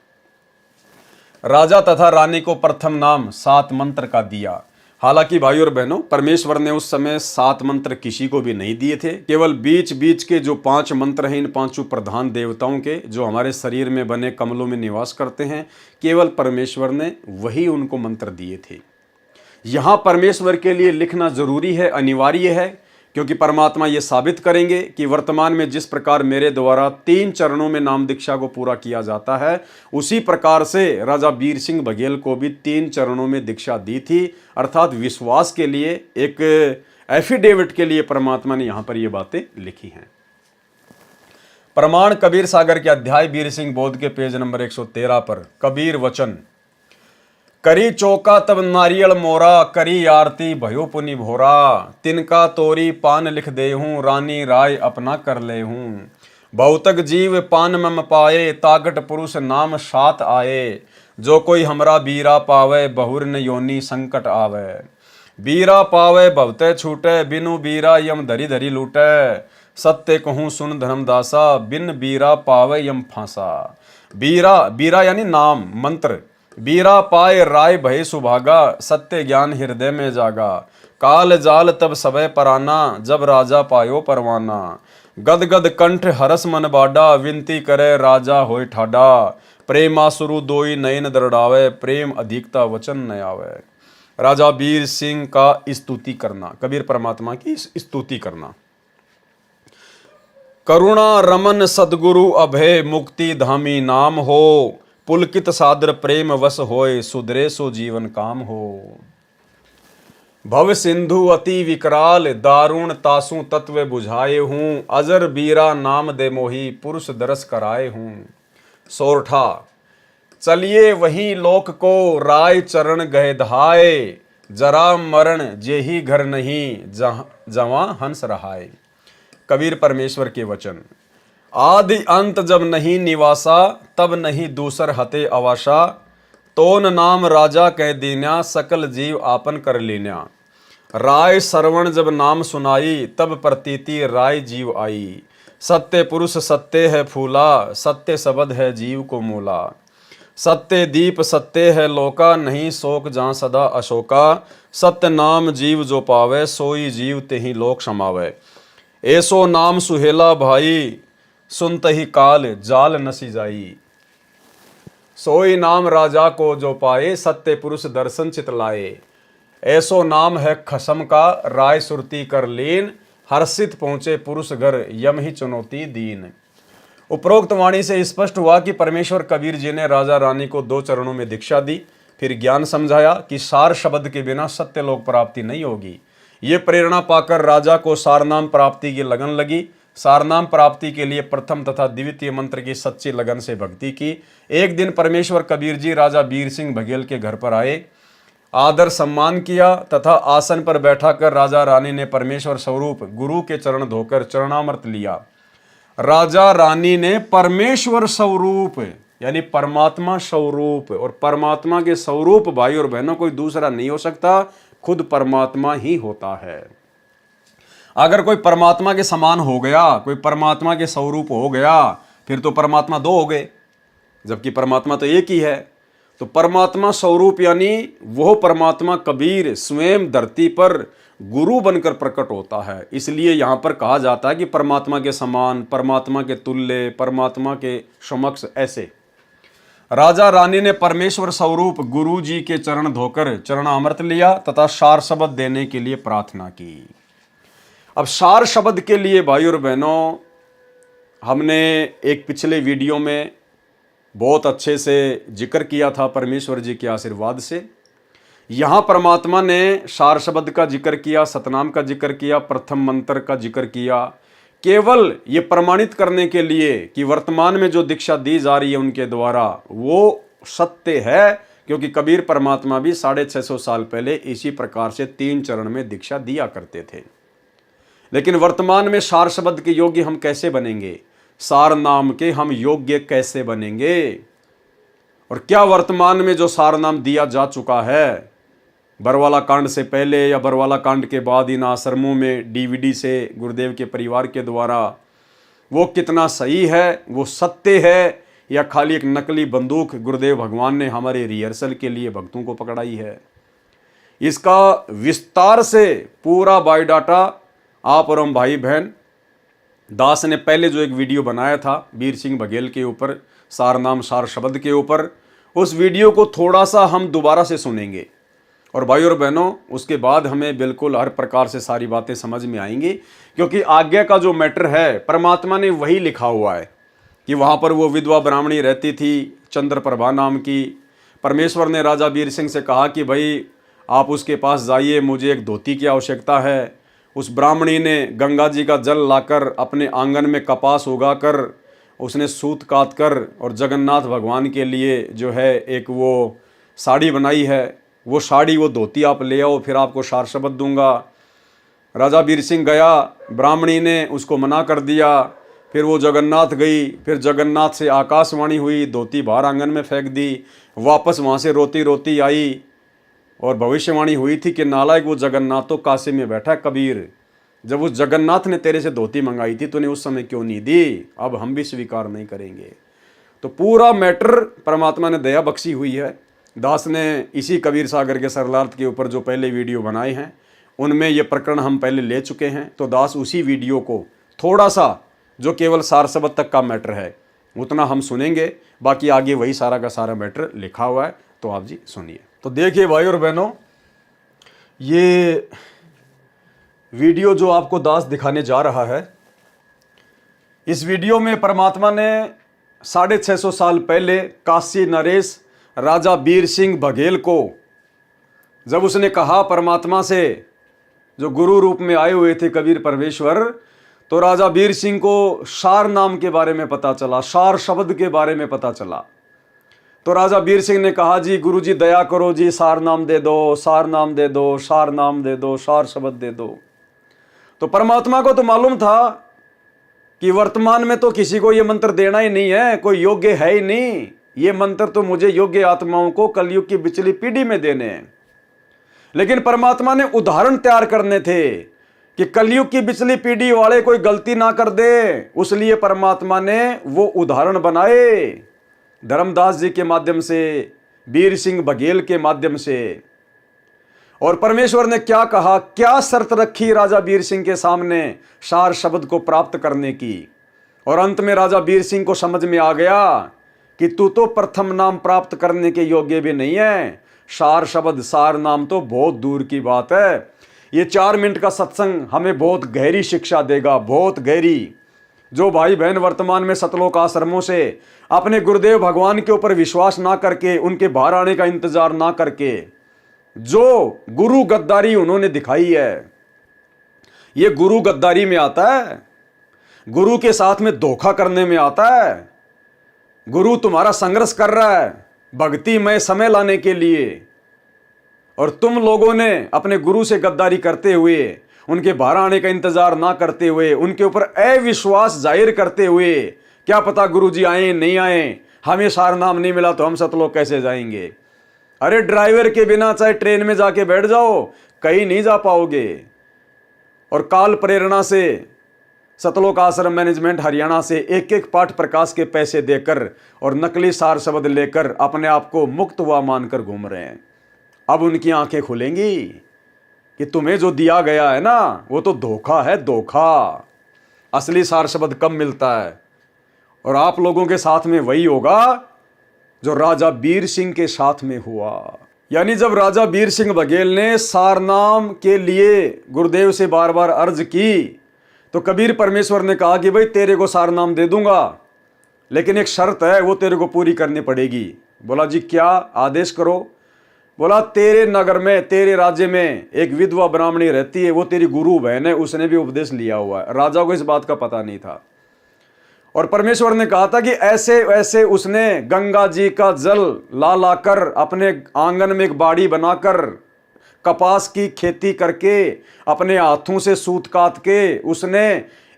राजा तथा रानी को प्रथम नाम 7 मंत्र का दिया। हालांकि भाई और बहनों, परमेश्वर ने उस समय 7 मंत्र किसी को भी नहीं दिए थे। केवल बीच बीच के जो 5 मंत्र हैं, इन 5 प्रधान देवताओं के, जो हमारे शरीर में बने कमलों में निवास करते हैं, केवल परमेश्वर ने वही उनको मंत्र दिए थे। यहाँ परमेश्वर के लिए लिखना जरूरी है, अनिवार्य है, क्योंकि परमात्मा ये साबित करेंगे कि वर्तमान में जिस प्रकार मेरे द्वारा 3 चरणों में नाम दीक्षा को पूरा किया जाता है, उसी प्रकार से राजा बीर सिंह बघेल को भी 3 चरणों में दीक्षा दी थी। अर्थात विश्वास के लिए, एक एफिडेविट के लिए परमात्मा ने यहाँ पर ये बातें लिखी हैं। प्रमाण कबीर सागर के अध्याय बीर सिंह बोध के पेज नंबर 113 पर कबीर वचन, करी चौका तब नारियल मोरा, करी आरती भयो पुनि भोरा, तिनका तोरी पान लिख दे हूँ, रानी राय अपना कर ले हूँ। बहुतक जीव पान मम पाए, तागट पुरुष नाम सात आए, जो कोई हमरा बीरा पावे, बहुर न योनि संकट आवे। बीरा पावे बहुते छूटे, बिनु बीरा यम धरी धरी लूटे, सत्य कहूँ सुन धर्मदासा, बिन बीरा पावे यम फांसा। बीरा, बीरा यानी नाम, मंत्र। बीरा पाए राय भय सुभागा, सत्य ज्ञान हृदय में जागा। काल जाल तब सबे पराना, जब राजा पायो परवाना। गद गद कंठ हरस मन बाडा, विनती करे राजा होय ठाडा। प्रेमासुरु दोई नयन दरड़ावे, प्रेम अधिकता वचन न आवे। राजा बीर सिंह का स्तुति करना, कबीर परमात्मा की स्तुति करना। करुणा रमन सदगुरु अभय, मुक्ति धामी नाम हो। पुलकित सादर प्रेम वश होए, सुधरे सो जीवन काम हो। भव सिंधु अति विकराल, दारुण तासु तत्व बुझाए हूँ। अजर बीरा नाम दे मोही, पुरुष दरस कराए हूँ। सोरठा, चलिए वही लोक को, राय चरण गए धाए। जरा मरण जेही घर नहीं, जवां हंस रहाए। कबीर परमेश्वर के वचन, आदि अंत जब नहीं निवासा, तब नहीं दूसर हते अवासा। तोन नाम राजा कह दीन्या, सकल जीव आपन कर लीन्या। राय श्रवण जब नाम सुनाई, तब प्रतीति राय जीव आई। सत्य पुरुष सत्य है फूला, सत्य शब्द है जीव को मूला। सत्य दीप सत्य है लोका, नहीं शोक जहाँ सदा अशोका। सत्य नाम जीव जो पावे, सोई जीव तेहि लोक समावे। ऐसो नाम सुहेला भाई, सुनत ही काल जाल नसी जाई। सोई नाम राजा को जो पाए, सत्य पुरुष दर्शन चितलाए। ऐसो नाम है खसम का, राय सुरती कर लीन। हर्षित पहुंचे पुरुष घर, यम ही चुनौती दीन। उपरोक्त वाणी से स्पष्ट हुआ कि परमेश्वर कबीर जी ने राजा रानी को 2 चरणों में दीक्षा दी, फिर ज्ञान समझाया कि सार शब्द के बिना सत्य लोक प्राप्ति नहीं होगी। ये प्रेरणा पाकर राजा को सारनाम प्राप्ति की लगन लगी। सारनाम प्राप्ति के लिए प्रथम तथा द्वितीय मंत्र की सच्ची लगन से भक्ति की। एक दिन परमेश्वर कबीर जी राजा बीर सिंह बघेल के घर पर आए, आदर सम्मान किया तथा आसन पर बैठाकर राजा रानी ने परमेश्वर स्वरूप गुरु के चरण धोकर चरणामृत लिया। राजा रानी ने परमेश्वर स्वरूप यानी परमात्मा स्वरूप, और परमात्मा के स्वरूप भाई और बहनों कोई दूसरा नहीं हो सकता, खुद परमात्मा ही होता है। अगर कोई परमात्मा के समान हो गया, कोई परमात्मा के स्वरूप हो गया, फिर तो परमात्मा 2 हो गए, जबकि परमात्मा तो एक ही है। तो परमात्मा स्वरूप यानी वो परमात्मा कबीर स्वयं धरती पर गुरु बनकर प्रकट होता है। इसलिए यहाँ पर कहा जाता है कि परमात्मा के समान, परमात्मा के तुल्य, परमात्मा के समक्ष। ऐसे राजा रानी ने परमेश्वर स्वरूप गुरु जी के चरण धोकर चरणामृत लिया तथा सार शब्द देने के लिए प्रार्थना की। अब सार शब्द के लिए भाई और बहनों, हमने एक पिछले वीडियो में बहुत अच्छे से जिक्र किया था परमेश्वर जी के आशीर्वाद से। यहाँ परमात्मा ने सार शब्द का जिक्र किया, सतनाम का जिक्र किया, प्रथम मंत्र का जिक्र किया, केवल ये प्रमाणित करने के लिए कि वर्तमान में जो दीक्षा दी जा रही है उनके द्वारा वो सत्य है, क्योंकि कबीर परमात्मा भी 650 साल पहले इसी प्रकार से 3 चरण में दीक्षा दिया करते थे। लेकिन वर्तमान में सार शब्द के योग्य हम कैसे बनेंगे, सार नाम के हम योग्य कैसे बनेंगे, और क्या वर्तमान में जो सार नाम दिया जा चुका है बरवाला कांड से पहले या बरवाला कांड के बाद इन आश्रमों में डीवीडी से गुरुदेव के परिवार के द्वारा, वो कितना सही है, वो सत्य है, या खाली एक नकली बंदूक गुरुदेव भगवान ने हमारे रिहर्सल के लिए भक्तों को पकड़ाई है। इसका विस्तार से पूरा बायोडाटा आप और हम भाई बहन दास ने पहले जो एक वीडियो बनाया था बीर सिंह बघेल के ऊपर, सार नाम सार शब्द के ऊपर, उस वीडियो को थोड़ा सा हम दोबारा से सुनेंगे और भाई और बहनों, उसके बाद हमें बिल्कुल हर प्रकार से सारी बातें समझ में आएंगी, क्योंकि आज्ञा का जो मैटर है परमात्मा ने वही लिखा हुआ है कि वहाँ पर वो विधवा ब्राह्मणी रहती थी चंद्रप्रभा नाम की। परमेश्वर ने राजा वीर सिंह से कहा कि भाई आप उसके पास जाइए, मुझे एक धोती की आवश्यकता है। उस ब्राह्मणी ने गंगा जी का जल लाकर अपने आंगन में कपास उगाकर उसने सूत काट कर और जगन्नाथ भगवान के लिए जो है एक वो साड़ी बनाई है। वो साड़ी, वो धोती आप ले आओ, फिर आपको सार शब्द दूंगा। राजा वीर सिंह गया, ब्राह्मणी ने उसको मना कर दिया। फिर वो जगन्नाथ गई, फिर जगन्नाथ से आकाशवाणी हुई, धोती बाहर आंगन में फेंक दी। वापस वहाँ से रोती रोती आई और भविष्यवाणी हुई थी कि नालायक, वो जगन्नाथ तो काशी में बैठा है कबीर। जब उस जगन्नाथ ने तेरे से धोती मंगाई थी तूने उस समय क्यों नहीं दी? अब हम भी स्वीकार नहीं करेंगे। तो पूरा मैटर परमात्मा ने दया बख्शी हुई है। दास ने इसी कबीर सागर के सरलार्थ के ऊपर जो पहले वीडियो बनाए हैं उनमें ये प्रकरण हम पहले ले चुके हैं। तो दास उसी वीडियो को थोड़ा सा, जो केवल सार शब्द तक का मैटर है, उतना हम सुनेंगे। बाकी आगे वही सारा का सारा मैटर लिखा हुआ है, तो आप जी सुनिए। तो देखिए भाई और बहनों, ये वीडियो जो आपको दास दिखाने जा रहा है, इस वीडियो में परमात्मा ने 650 साल पहले काशी नरेश राजा वीर सिंह बघेल को जब उसने कहा परमात्मा से, जो गुरु रूप में आए हुए थे कबीर परमेश्वर, तो राजा वीर सिंह को सार नाम के बारे में पता चला, सार शब्द के बारे में पता चला। तो राजा वीर सिंह ने कहा, जी गुरु जी दया करो जी, सार नाम दे दो, सार नाम दे दो, सार नाम दे दो, सार शब्द दे दो। तो परमात्मा को तो मालूम था कि वर्तमान में तो किसी को ये मंत्र देना ही नहीं है, कोई योग्य है ही नहीं। ये मंत्र तो मुझे योग्य आत्माओं को कलयुग की पिछली पीढ़ी में देने हैं। लेकिन परमात्मा ने उदाहरण तैयार करने थे कि कलयुग की पिछली पीढ़ी वाले कोई गलती ना कर दे, उसलिए परमात्मा ने वो उदाहरण बनाए धर्मदास जी के माध्यम से, वीर सिंह बघेल के माध्यम से। और परमेश्वर ने क्या कहा, क्या शर्त रखी राजा वीर सिंह के सामने सार शब्द को प्राप्त करने की। और अंत में राजा वीर सिंह को समझ में आ गया कि तू तो प्रथम नाम प्राप्त करने के योग्य भी नहीं है, सार शब्द सार नाम तो बहुत दूर की बात है। ये 4 मिनट का सत्संग हमें बहुत गहरी शिक्षा देगा, बहुत गहरी। जो भाई बहन वर्तमान में सतलोक आश्रमों से अपने गुरुदेव भगवान के ऊपर विश्वास ना करके, उनके बाहर आने का इंतजार ना करके, जो गुरु गद्दारी उन्होंने दिखाई है, ये गुरु गद्दारी में आता है, गुरु के साथ में धोखा करने में आता है। गुरु तुम्हारा संघर्ष कर रहा है भक्ति में समय लाने के लिए, और तुम लोगों ने अपने गुरु से गद्दारी करते हुए, उनके बाहर आने का इंतजार ना करते हुए, उनके ऊपर अविश्वास जाहिर करते हुए, क्या पता गुरु जी आए नहीं आए, हमें सार नाम नहीं मिला तो हम सतलोक कैसे जाएंगे। अरे ड्राइवर के बिना चाहे ट्रेन में जाके बैठ जाओ, कहीं नहीं जा पाओगे। और काल प्रेरणा से सतलोक आश्रम मैनेजमेंट हरियाणा से एक एक पाठ प्रकाश के पैसे देकर और नकली सार शब्द लेकर अपने आप को मुक्त हुआ मानकर घूम रहे हैं। अब उनकी आंखें खुलेंगी कि तुम्हें जो दिया गया है ना, वो तो धोखा है, धोखा। असली सार शब्द कब मिलता है? और आप लोगों के साथ में वही होगा जो राजा वीर सिंह के साथ में हुआ। यानी जब राजा वीर सिंह बघेल ने सार नाम के लिए गुरुदेव से बार बार अर्ज की, तो कबीर परमेश्वर ने कहा कि भाई तेरे को सार नाम दे दूंगा, लेकिन एक शर्त है, वो तेरे को पूरी करनी पड़ेगी। बोला जी क्या, आदेश करो। बोला तेरे नगर में, तेरे राज्य में एक विधवा ब्राह्मणी रहती है, वो तेरी गुरु बहन है, उसने भी उपदेश लिया हुआ है। राजा को इस बात का पता नहीं था। और परमेश्वर ने कहा था कि ऐसे वैसे उसने गंगा जी का जल ला लाकर अपने आंगन में एक बाड़ी बनाकर कपास की खेती करके अपने हाथों से सूत काट के उसने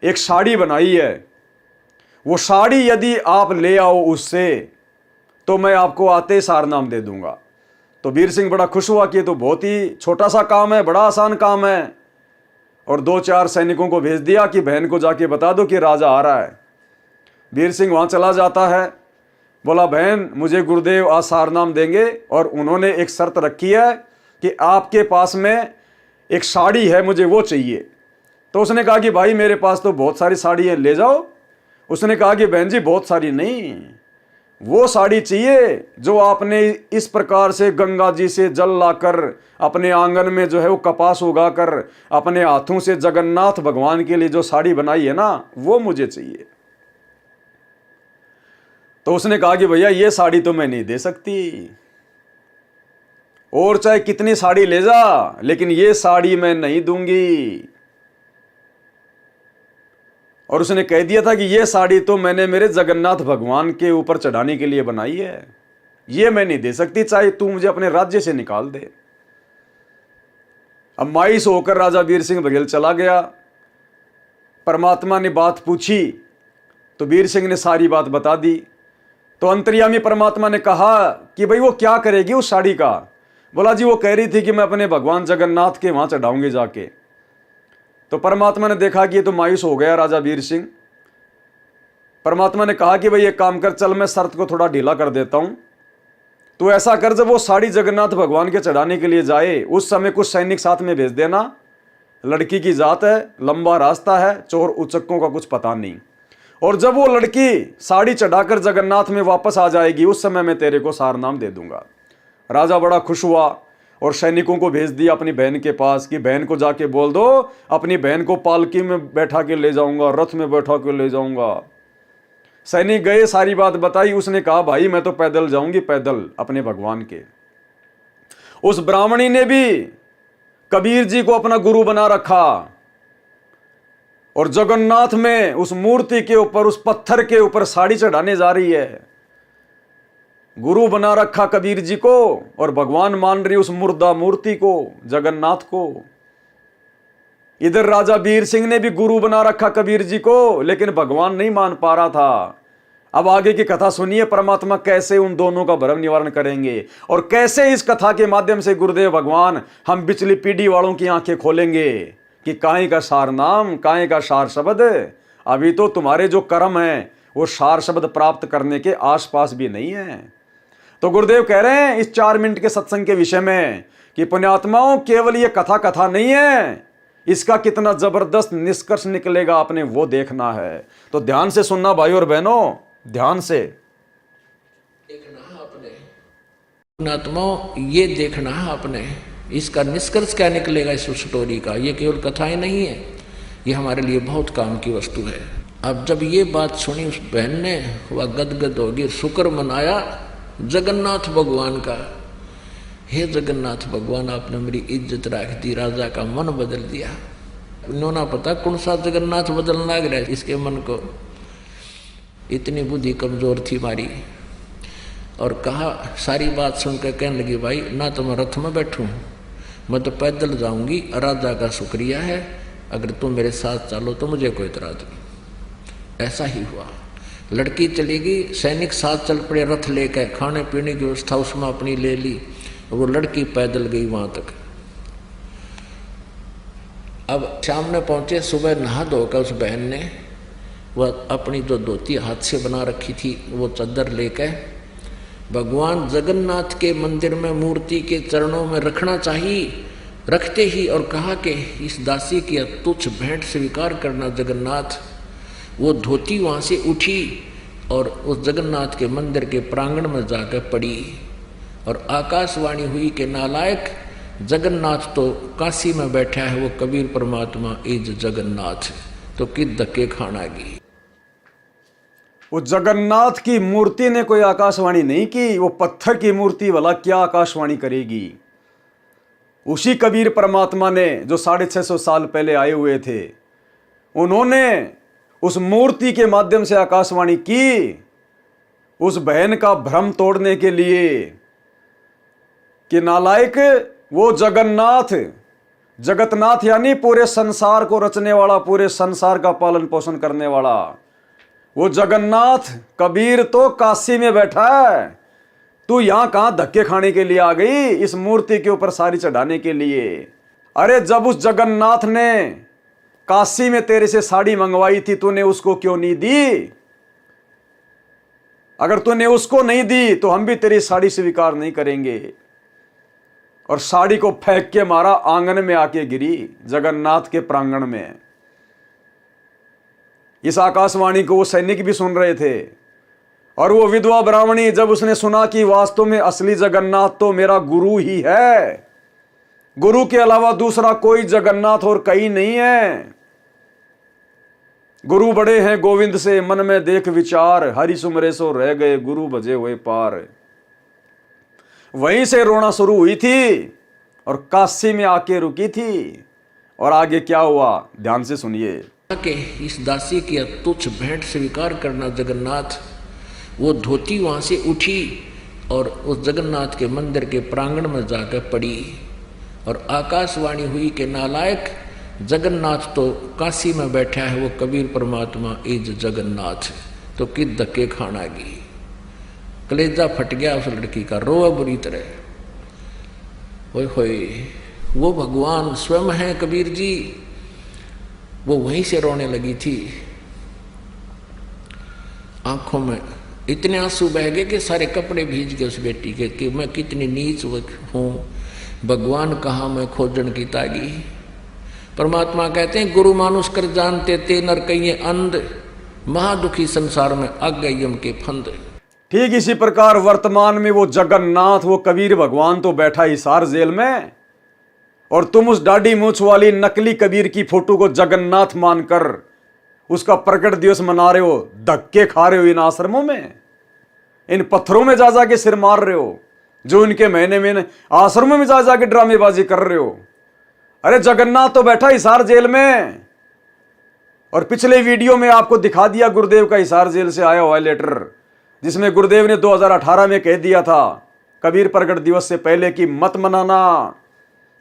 एक साड़ी बनाई है। वो साड़ी यदि आप ले आओ उससे, तो मैं आपको आते सार नाम दे दूंगा। तो वीर सिंह बड़ा खुश हुआ कि ये तो बहुत ही छोटा सा काम है, बड़ा आसान काम है। और 2-4 सैनिकों को भेज दिया कि बहन को जाके बता दो कि राजा आ रहा है। वीर सिंह वहां चला जाता है। बोला बहन मुझे गुरुदेव आज सार नाम देंगे, और उन्होंने एक शर्त रखी है कि आपके पास में एक साड़ी है, मुझे वो चाहिए। तो उसने कहा कि भाई मेरे पास तो बहुत सारी साड़ी है, ले जाओ। उसने कहा कि बहन जी बहुत सारी नहीं, वो साड़ी चाहिए जो आपने इस प्रकार से गंगा जी से जल लाकर अपने आंगन में जो है वो कपास उगाकर अपने हाथों से जगन्नाथ भगवान के लिए जो साड़ी बनाई है ना, वो मुझे चाहिए। तो उसने कहा कि भैया ये साड़ी तो मैं नहीं दे सकती, और चाहे कितनी साड़ी ले जा, लेकिन ये साड़ी मैं नहीं दूंगी। और उसने कह दिया था कि ये साड़ी तो मैंने मेरे जगन्नाथ भगवान के ऊपर चढ़ाने के लिए बनाई है, ये मैं नहीं दे सकती, चाहे तू मुझे अपने राज्य से निकाल दे। अब मायूस होकर राजा वीर सिंह बघेल चला गया। परमात्मा ने बात पूछी तो वीर सिंह ने सारी बात बता दी। तो अंतर्यामी परमात्मा ने कहा कि भाई वो क्या करेगी उस साड़ी का। बोला जी वो कह रही थी कि मैं अपने भगवान जगन्नाथ के वहां चढ़ाऊंगी जाके। तो परमात्मा ने देखा कि ये तो मायूस हो गया राजा वीर सिंह। परमात्मा ने कहा कि भाई एक काम कर, चल मैं शर्त को थोड़ा ढीला कर देता हूं। तो ऐसा कर, जब वो साड़ी जगन्नाथ भगवान के चढ़ाने के लिए जाए उस समय कुछ सैनिक साथ में भेज देना। लड़की की जात है, लंबा रास्ता है, चोर उचक्कों का कुछ पता नहीं। और जब वो लड़की साड़ी चढ़ाकर जगन्नाथ में वापस आ जाएगी उस समय मैं तेरे को सारनाम दे दूंगा। राजा बड़ा खुश हुआ और सैनिकों को भेज दिया अपनी बहन के पास कि बहन को जाके बोल दो अपनी बहन को पालकी में बैठा के ले जाऊंगा, रथ में बैठा के ले जाऊंगा। सैनिक गए, सारी बात बताई। उसने कहा भाई मैं तो पैदल जाऊंगी, पैदल अपने भगवान के। उस ब्राह्मणी ने भी कबीर जी को अपना गुरु बना रखा और जगन्नाथ में उस मूर्ति के ऊपर, उस पत्थर के ऊपर साड़ी चढ़ाने जा रही है। गुरु बना रखा कबीर जी को और भगवान मान रही उस मुर्दा मूर्ति को, जगन्नाथ को। इधर राजा वीर सिंह ने भी गुरु बना रखा कबीर जी को, लेकिन भगवान नहीं मान पा रहा था। अब आगे की कथा सुनिए, परमात्मा कैसे उन दोनों का भ्रम निवारण करेंगे और कैसे इस कथा के माध्यम से गुरुदेव भगवान हम पिछली पीढ़ी वालों की आंखें खोलेंगे कि काहे का सार नाम, काहे का सार शब्द। अभी तो तुम्हारे जो कर्म है वो सार शब्द प्राप्त करने के आसपास भी नहीं है। तो गुरुदेव कह रहे हैं इस 4 मिनट के सत्संग के विषय में कि पुण्यात्माओं, केवल ये कथा नहीं है, इसका कितना जबरदस्त निष्कर्ष निकलेगा आपने वो देखना है। तो ध्यान से सुनना भाई और बहनों, ध्यान से देखना है आपने पुण्यात्माओं, ये देखना है आपने इसका निष्कर्ष क्या निकलेगा इस स्टोरी का। ये केवल कथाएं नहीं है, ये हमारे लिए बहुत काम की वस्तु है। अब जब ये बात सुनी उस बहन ने, वह गदगद होगी, शुक्र मनाया जगन्नाथ भगवान का। हे जगन्नाथ भगवान, आपने मेरी इज्जत रख दी, राजा का मन बदल दिया। उन्होंने पता कौन सा जगन्नाथ बदलना लग रहा है इसके मन को, इतनी बुद्धि कमजोर थी मारी। और कहा, सारी बात सुनकर कहने लगी भाई ना तो मैं रथ में बैठूं, मैं तो पैदल जाऊंगी, राजा का शुक्रिया है, अगर तुम मेरे साथ चलो तो मुझे कोई इतराज नहीं। ऐसा ही हुआ, लड़की चली गई, सैनिक साथ चल पड़े रथ लेकर, खाने पीने की व्यवस्था उसमें अपनी ले ली, वो लड़की पैदल गई वहां तक। अब शाम में पहुंचे, सुबह नहा धोकर उस बहन ने वह अपनी जो धोती हाथ से बना रखी थी वो चादर लेकर भगवान जगन्नाथ के मंदिर में मूर्ति के चरणों में रखना चाहिए, रखते ही और कहा कि इस दासी की तुच्छ भेंट स्वीकार करना जगन्नाथ। वो धोती वहाँ से उठी और उस जगन्नाथ के मंदिर के प्रांगण में जाकर पड़ी और आकाशवाणी हुई कि नालायक, जगन्नाथ तो काशी में बैठा है, वो कबीर परमात्मा इज जगन्नाथ, तो किस धक्के खाना की। वो जगन्नाथ की मूर्ति ने कोई आकाशवाणी नहीं की, वो पत्थर की मूर्ति वाला क्या आकाशवाणी करेगी। उसी कबीर परमात्मा ने जो 650 साल पहले आए हुए थे, उन्होंने उस मूर्ति के माध्यम से आकाशवाणी की उस बहन का भ्रम तोड़ने के लिए कि नालायक, वो जगन्नाथ, जगतनाथ यानी पूरे संसार को रचने वाला, पूरे संसार का पालन पोषण करने वाला, वो जगन्नाथ कबीर तो काशी में बैठा है, तू यहां कहां धक्के खाने के लिए आ गई इस मूर्ति के ऊपर साड़ी चढ़ाने के लिए। अरे जब उस जगन्नाथ ने काशी में तेरे से साड़ी मंगवाई थी, तूने उसको क्यों नहीं दी? अगर तूने उसको नहीं दी तो हम भी तेरी साड़ी स्वीकार नहीं करेंगे। और साड़ी को फेंक के मारा, आंगन में आके गिरी जगन्नाथ के प्रांगण में। इस आकाशवाणी को वो सैनिक भी सुन रहे थे और वो विधवा ब्राह्मणी जब उसने सुना कि वास्तव में असली जगन्नाथ तो मेरा गुरु ही है, गुरु के अलावा दूसरा कोई जगन्नाथ और कहीं नहीं है, गुरु बड़े हैं गोविंद से मन में देख विचार, हरि सुमरे सो रह गए गुरु भजे हुए पार। वहीं से रोना शुरू हुई थी और काशी में आके रुकी थी। और आगे क्या हुआ ध्यान से सुनिए। कि इस दासी की तुच्छ भेंट स्वीकार करना जगन्नाथ, वो धोती वहां से उठी और उस जगन्नाथ के मंदिर के प्रांगण में जाकर पड़ी और आकाशवाणी हुई कि नालायक, जगन्नाथ तो काशी में बैठा है, वो कबीर परमात्मा इज जगन्नाथ, तो कित धक्के खाना गी। कलेजा फट गया उस लड़की का, रोआ बुरी तरह। ओए होए, वो भगवान स्वयं है कबीर जी। वो वहीं से रोने लगी थी, आंखों में इतने आंसू बह गए कि सारे कपड़े भीज गए उस बेटी के, कि मैं कितनी नीच हूँ, भगवान कहाँ मैं खोजन की तागी। परमात्मा कहते हैं गुरु मानुष कर जानते ते नर कहिए अंध, महादुखी संसार में अग गई यम के फंद। ठीक इसी प्रकार वर्तमान में वो जगन्नाथ, वो कबीर भगवान तो बैठा हिसार जेल में, और तुम उस दाढ़ी मूछ वाली नकली कबीर की फोटो को जगन्नाथ मानकर उसका प्रकट दिवस मना रहे हो, धक्के खा रहे हो इन आश्रमों में, इन पत्थरों में जा जाके सिर मार रहे हो, जो इनके महीने में आश्रमों में जा जाके ड्रामेबाजी कर रहे हो। अरे जगन्नाथ तो बैठा हिसार जेल में। और पिछले वीडियो में आपको दिखा दिया गुरुदेव का हिसार जेल से आया हुआ लेटर, जिसमें गुरुदेव ने 2018 में कह दिया था कबीर प्रकट दिवस से पहले कि मत मनाना,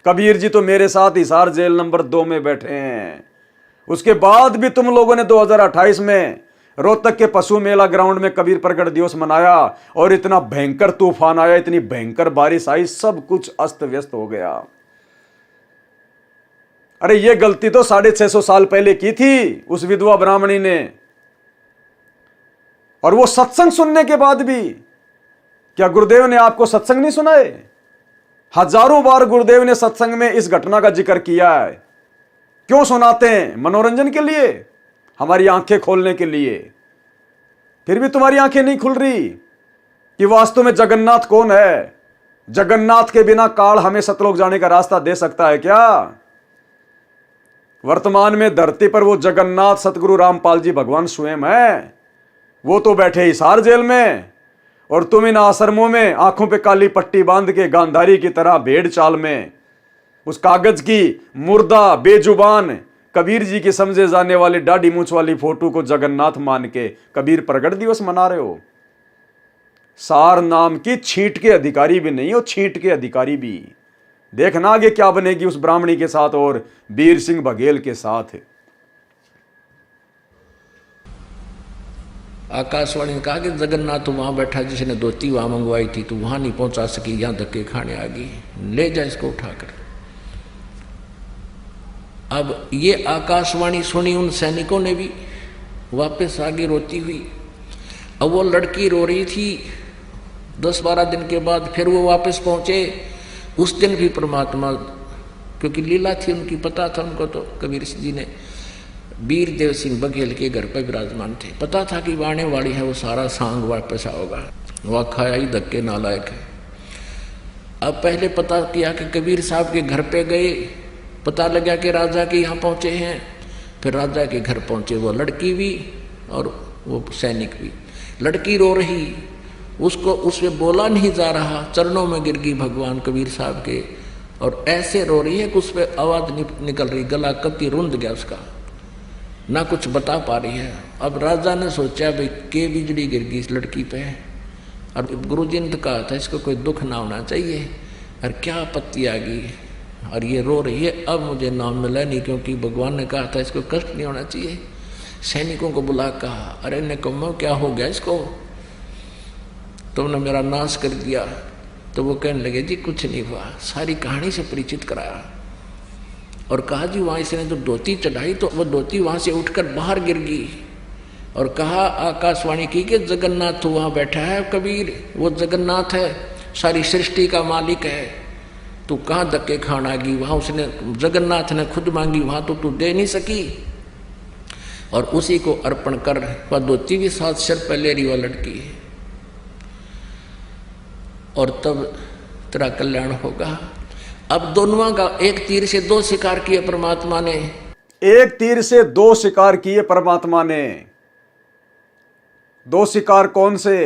कबीर जी तो मेरे साथ हिसार जेल नंबर 2 में बैठे हैं। उसके बाद भी तुम लोगों ने 2028 में रोहतक के पशु मेला ग्राउंड में कबीर प्रकट दिवस मनाया और इतना भयंकर तूफान आया, इतनी भयंकर बारिश आई, सब कुछ अस्त व्यस्त हो गया। अरे ये गलती तो 650 साल पहले की थी उस विधवा ब्राह्मणी ने। और वो सत्संग सुनने के बाद भी, क्या गुरुदेव ने आपको सत्संग नहीं सुनाए? हजारों बार गुरुदेव ने सत्संग में इस घटना का जिक्र किया है। क्यों सुनाते हैं? मनोरंजन के लिए, हमारी आंखें खोलने के लिए। फिर भी तुम्हारी आंखें नहीं खुल रही कि वास्तव में जगन्नाथ कौन है। जगन्नाथ के बिना काल हमें सतलोक जाने का रास्ता दे सकता है क्या? वर्तमान में धरती पर वो जगन्नाथ सतगुरु रामपाल जी भगवान स्वयं है। वो तो बैठे हिसार जेल में, और तुम इन आश्रमों में आंखों पे काली पट्टी बांध के गांधारी की तरह भेड़ चाल में उस कागज की मुर्दा बेजुबान कबीर जी की समझे जाने वाली दाढ़ी मूछ वाली फोटो को जगन्नाथ मान के कबीर प्रकट दिवस मना रहे हो। सार नाम की छींट के अधिकारी भी नहीं हो, छींट के अधिकारी भी। देखना आगे क्या बनेगी उस ब्राह्मणी के साथ और वीर सिंह बघेल के साथ। आकाशवाणी ने कहा कि जगन्नाथ तो वहां बैठा, जिसने धोती वहां मंगवाई थी, तो वहां नहीं पहुंचा सकी, यहां धक्के खाने आ गई, ले जा इसको उठाकर। अब ये आकाशवाणी सुनी उन सैनिकों ने भी, वापस आगे रोती हुई। अब वो लड़की रो रही थी। 10-12 दिन के बाद फिर वो वापस पहुंचे। उस दिन भी परमात्मा, क्योंकि लीला थी उनकी, पता था उनको, तो कबीर जी ने वीर देव सिंह बघेल के घर पर विराजमान थे। पता था कि आने वाली है वो सारा सांग वापस आओगा, वह खाया ही धक्के नालायक है। अब पहले पता किया कि कबीर साहब के घर पे गए, पता लगा कि राजा के यहाँ पहुँचे हैं। फिर राजा के घर पहुँचे, वो लड़की भी और वो सैनिक भी। लड़की रो रही, उसको उससे बोला नहीं जा रहा, चरणों में गिर गई भगवान कबीर साहब के, और ऐसे रो रही है कि उस पर आवाज़ निकल रही, गला कति रुंध गया उसका, ना कुछ बता पा रही है। अब राजा ने सोचा भाई के बिजली गिर गई इस लड़की पे, और गुरुजी ने तो कहा था इसको कोई दुख ना होना चाहिए, और क्या आपत्ति आ गई, और ये रो रही है। अब मुझे नाम मिला नहीं, क्योंकि भगवान ने कहा था इसको कष्ट नहीं होना चाहिए। सैनिकों को बुला कहा, अरे निकम्मो क्या हो गया इसको, तुमने मेरा नाश कर दिया। तो वो कहने लगे जी कुछ नहीं हुआ, सारी कहानी से परिचित कराया और कहा जी वहाँ इसने जो धोती चढ़ाई तो वो धोती वहाँ से उठकर बाहर गिर गई, और कहा आकाशवाणी की कि जगन्नाथ तो वहाँ बैठा है कबीर, वो जगन्नाथ है, सारी सृष्टि का मालिक है, तू कहाँ धक्के खाना गई, वहाँ उसने जगन्नाथ ने खुद मांगी, वहाँ तो तू दे नहीं सकी, और उसी को अर्पण कर। वह धोती भी साथ सिर पर ले रही वह लड़की, और तब तेरा कल्याण होगा। अब दोनों का एक तीर से दो शिकार किए परमात्मा ने। एक तीर से दो शिकार किए परमात्मा ने। दो शिकार कौन से?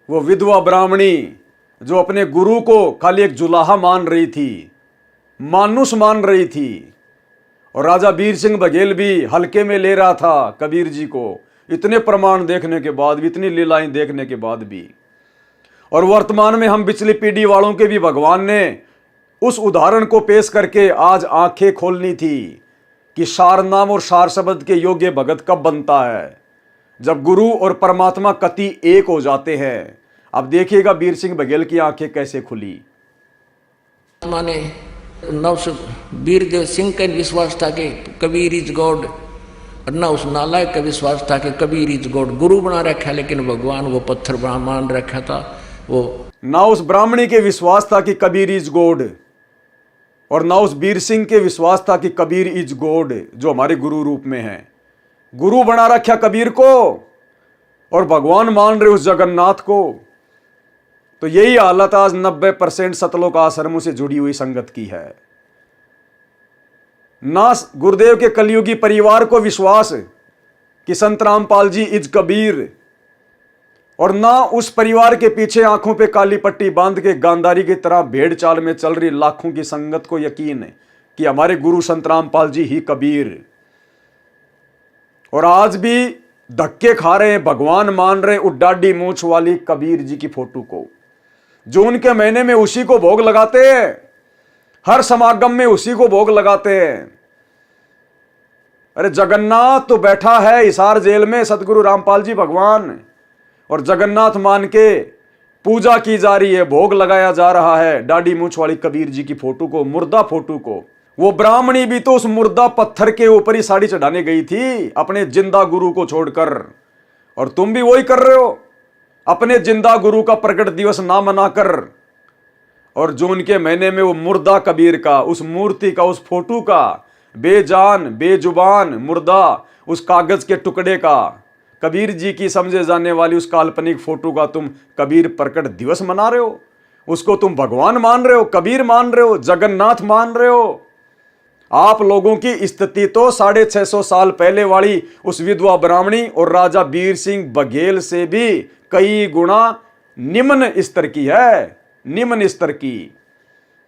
वो विधवा ब्राह्मणी जो अपने गुरु को खाली एक जुलाहा मान रही थी, मानुष मान रही थी, और राजा वीर सिंह बघेल भी हल्के में ले रहा था कबीर जी को, इतने प्रमाण देखने के बाद भी, इतनी लीलाएं देखने के बाद भी। और वर्तमान में हम पिछली पीढ़ी वालों के भी भगवान ने उस उदाहरण को पेश करके आज आंखें खोलनी थी कि सार नाम और सार शब्द के योग्य भगत कब बनता है, जब गुरु और परमात्मा कति एक हो जाते हैं। अब देखिएगा वीर सिंह बघेल की आंखें कैसे खुली। माने वीरदेव सिंह का विश्वास था कि कबीर इज गॉड, और ना उस नालायक का विश्वास था कि कबीर इज गॉड। गुरु बना रखा लेकिन भगवान वो पत्थर मान रखा था। वो ना उस ब्राह्मणी के विश्वास था कि कबीर इज गॉड, और ना उस वीर सिंह के विश्वास था कि कबीर इज गॉड जो हमारे गुरु रूप में है। गुरु बना रखा कबीर को और भगवान मान रहे उस जगन्नाथ को। तो यही हालत आज 90% सतलोक आश्रमों से जुड़ी हुई संगत की है। ना गुरुदेव के कलयुगी परिवार को विश्वास कि संत रामपाल जी इज कबीर, और ना उस परिवार के पीछे आंखों पे काली पट्टी बांध के गांधारी की तरह भेड़ चाल में चल रही लाखों की संगत को यकीन है कि हमारे गुरु संत रामपाल जी ही कबीर। और आज भी धक्के खा रहे हैं, भगवान मान रहे उस डाडी मूछ वाली कबीर जी की फोटो को, जो उनके महीने में उसी को भोग लगाते हैं, हर समागम में उसी को भोग लगाते हैं। अरे जगन्नाथ तो बैठा है हिसार जेल में, सतगुरु रामपाल जी भगवान, और जगन्नाथ मान के पूजा की जा रही है, भोग लगाया जा रहा है डाडी मूछ वाली कबीर जी की फोटो को, मुर्दा फोटो को। वो ब्राह्मणी भी तो उस मुर्दा पत्थर के ऊपर ही साड़ी चढ़ाने गई थी अपने जिंदा गुरु को छोड़कर, और तुम भी वही कर रहे हो, अपने जिंदा गुरु का प्रकट दिवस ना मनाकर, और जो उनके महीने में वो मुर्दा कबीर का, उस मूर्ति का, उस फोटो का, बेजान बेजुबान मुर्दा, उस कागज के टुकड़े का, कबीर जी की समझे जाने वाली उस काल्पनिक फोटो का तुम कबीर प्रकट दिवस मना रहे हो। उसको तुम भगवान मान रहे हो, कबीर मान रहे हो, जगन्नाथ मान रहे हो। आप लोगों की स्थिति तो 650 साल पहले वाली उस विधवा ब्राह्मणी और राजा वीर सिंह बघेल से भी कई गुना निम्न स्तर की है, निम्न स्तर की।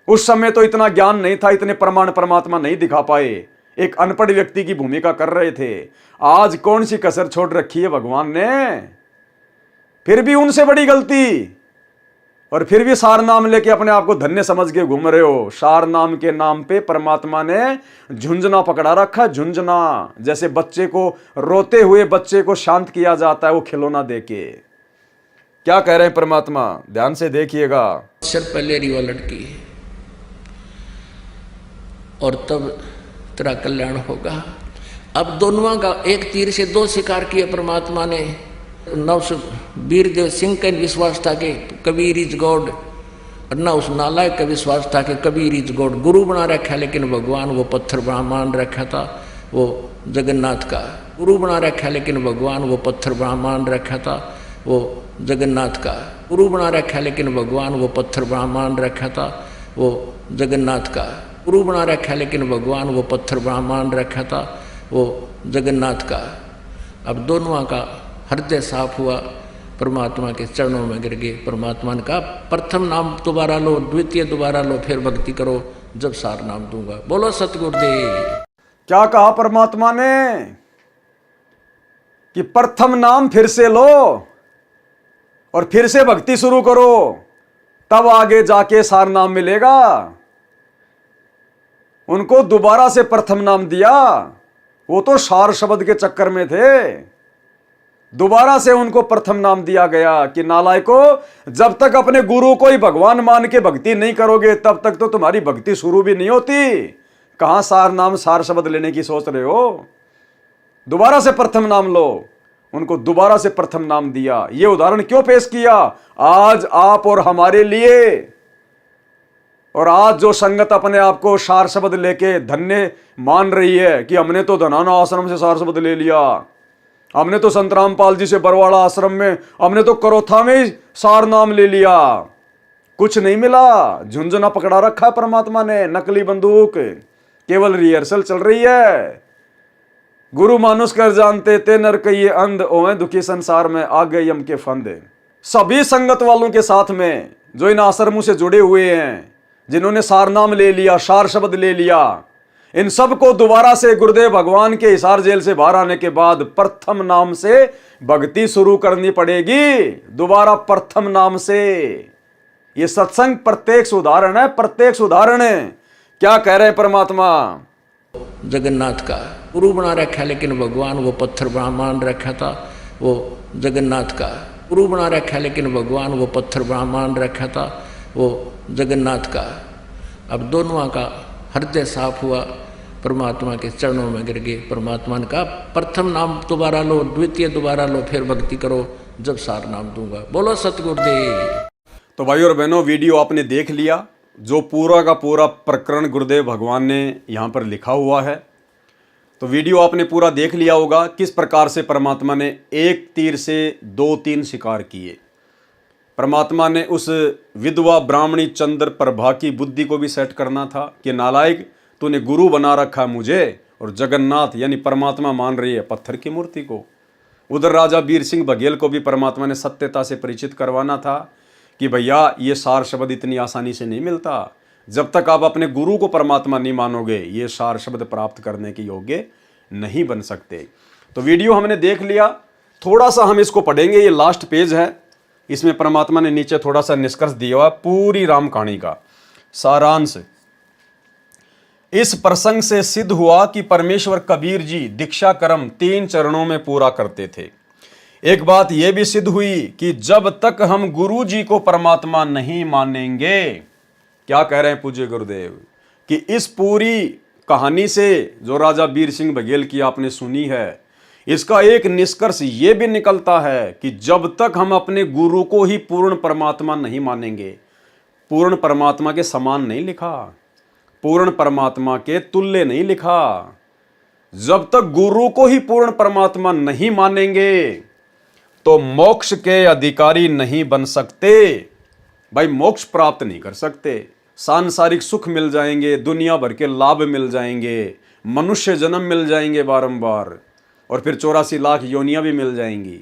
उस समय तो इतना ज्ञान नहीं था, इतने प्रमाण परमात्मा नहीं दिखा पाए, एक अनपढ़ व्यक्ति की भूमिका कर रहे थे। आज कौन सी कसर छोड़ रखी है भगवान ने, फिर भी उनसे बड़ी गलती, और फिर भी सार नाम लेके अपने आप को धन्य समझ के घूम रहे हो। सार नाम के नाम पे परमात्मा ने झुंझुना पकड़ा रखा, झुंझुना, जैसे बच्चे को, रोते हुए बच्चे को शांत किया जाता है वो खिलौना देके। क्या कह रहे हैं परमात्मा, ध्यान से देखिएगा। सिर पहले रिवा लड़की, और तब तेरा कल्याण होगा। अब दोनों का एक तीर से दो शिकार किए परमात्मा ने। ना उस वीरदेव सिंह का विश्वास था कि कबीर इज गॉड, और ना उस नालायक का विश्वास था कि कबीर इज गॉड। गुरु बना रखा लेकिन भगवान वो पत्थर मान रखा था, वो जगन्नाथ का। गुरु बना रखा लेकिन भगवान वो पत्थर मान रखा था, वो जगन्नाथ का। गुरु बना रखा लेकिन भगवान वो पत्थर मान रखा था, वो जगन्नाथ का। गुरु बना रखा लेकिन भगवान वो पत्थर मान रखा था, वो जगन्नाथ का। अब दोनों का हृदय साफ हुआ, परमात्मा के चरणों में गिर गए। परमात्मा ने कहा प्रथम नाम दोबारा लो, द्वितीय दोबारा लो, फिर भक्ति करो, जब सार नाम दूंगा। बोलो सतगुरुदेव। क्या कहा परमात्मा ने कि प्रथम नाम फिर से लो और फिर से भक्ति शुरू करो, तब आगे जाके सार नाम मिलेगा। उनको दोबारा से प्रथम नाम दिया, वो तो सार शब्द के चक्कर में थे। दोबारा से उनको प्रथम नाम दिया गया कि नालायको, जब तक अपने गुरु को ही भगवान मान के भक्ति नहीं करोगे तब तक तो तुम्हारी भक्ति शुरू भी नहीं होती। कहां सार नाम, सार शब्द लेने की सोच रहे हो? दोबारा से प्रथम नाम लो। उनको दोबारा से प्रथम नाम दिया। यह उदाहरण क्यों पेश किया? आज आप और हमारे लिए। और आज जो संगत अपने आप को सार शब्द लेके धन्य मान रही है कि हमने तो धनाना आश्रम से सार शब्द ले लिया, हमने तो संत रामपाल जी से बरवाड़ा आश्रम में, हमने तो करोथा में ही सार नाम ले लिया, कुछ नहीं मिला, झुंझुना पकड़ा रखा है परमात्मा ने, नकली बंदूक, केवल रिहर्सल चल रही है। गुरु मानुष कर जानते ते नर कहिए अंध, ओए दुखी संसार में आ गए यम के फंद। सभी संगत वालों के साथ में जो इन आश्रमों से जुड़े हुए हैं, जिन्होंने सार नाम ले लिया, सार शब्द ले लिया, इन सबको दोबारा से गुरुदेव भगवान के हिसार जेल से बाहर आने के बाद प्रथम नाम से भक्ति शुरू करनी पड़ेगी। दोबारा प्रथम नाम से। ये सत्संग प्रत्यक्ष उदाहरण है, प्रत्यक्ष उदाहरण है। क्या कह रहे हैं परमात्मा? जगन्नाथ का गुरु बना रखा, लेकिन भगवान वो पत्थर मान रखा था। वो जगन्नाथ का गुरु बना रखा, लेकिन भगवान वो पत्थर मान रखा था। वो जगन्नाथ का। अब दोनों का हृदय साफ हुआ, परमात्मा के चरणों में गिर गए। परमात्मा ने कहा प्रथम नाम दोबारा लो, द्वितीय दोबारा लो, फिर भक्ति करो जब सार नाम दूंगा। बोलो सतगुरुदेव। तो भाई और बहनों, वीडियो आपने देख लिया, जो पूरा का पूरा प्रकरण गुरुदेव भगवान ने यहाँ पर लिखा हुआ है। तो वीडियो आपने पूरा देख लिया होगा, किस प्रकार से परमात्मा ने एक तीर से 2-3 शिकार किए। परमात्मा ने उस विधवा ब्राह्मणी चंद्र प्रभा की बुद्धि को भी सेट करना था कि नालायक, तूने गुरु बना रखा मुझे, और जगन्नाथ यानी परमात्मा मान रही है पत्थर की मूर्ति को। उधर राजा वीर सिंह बघेल को भी परमात्मा ने सत्यता से परिचित करवाना था कि भैया ये सार शब्द इतनी आसानी से नहीं मिलता। जब तक आप अपने गुरु को परमात्मा नहीं मानोगे, ये सार शब्द प्राप्त करने के योग्य नहीं बन सकते। तो वीडियो हमने देख लिया, थोड़ा सा हम इसको पढ़ेंगे। ये लास्ट पेज है, इसमें परमात्मा ने नीचे थोड़ा सा निष्कर्ष दिया हुआ पूरी राम कहानी का सारांश। इस प्रसंग से सिद्ध हुआ कि परमेश्वर कबीर जी दीक्षा कर्म 3 चरणों में पूरा करते थे। एक बात यह भी सिद्ध हुई कि जब तक हम गुरु जी को परमात्मा नहीं मानेंगे, क्या कह रहे हैं पूज्य गुरुदेव, कि इस पूरी कहानी से जो राजा वीर सिंह बघेल की आपने सुनी है, इसका एक निष्कर्ष ये भी निकलता है कि जब तक हम अपने गुरु को ही पूर्ण परमात्मा नहीं मानेंगे, पूर्ण परमात्मा के समान नहीं लिखा, पूर्ण परमात्मा के तुल्य नहीं लिखा, जब तक गुरु को ही पूर्ण परमात्मा नहीं मानेंगे तो मोक्ष के अधिकारी नहीं बन सकते। भाई मोक्ष प्राप्त नहीं कर सकते। सांसारिक सुख मिल जाएंगे, दुनिया भर के लाभ मिल जाएंगे, मनुष्य जन्म मिल जाएंगे बारंबार, और फिर 84 लाख योनियां भी मिल जाएंगी,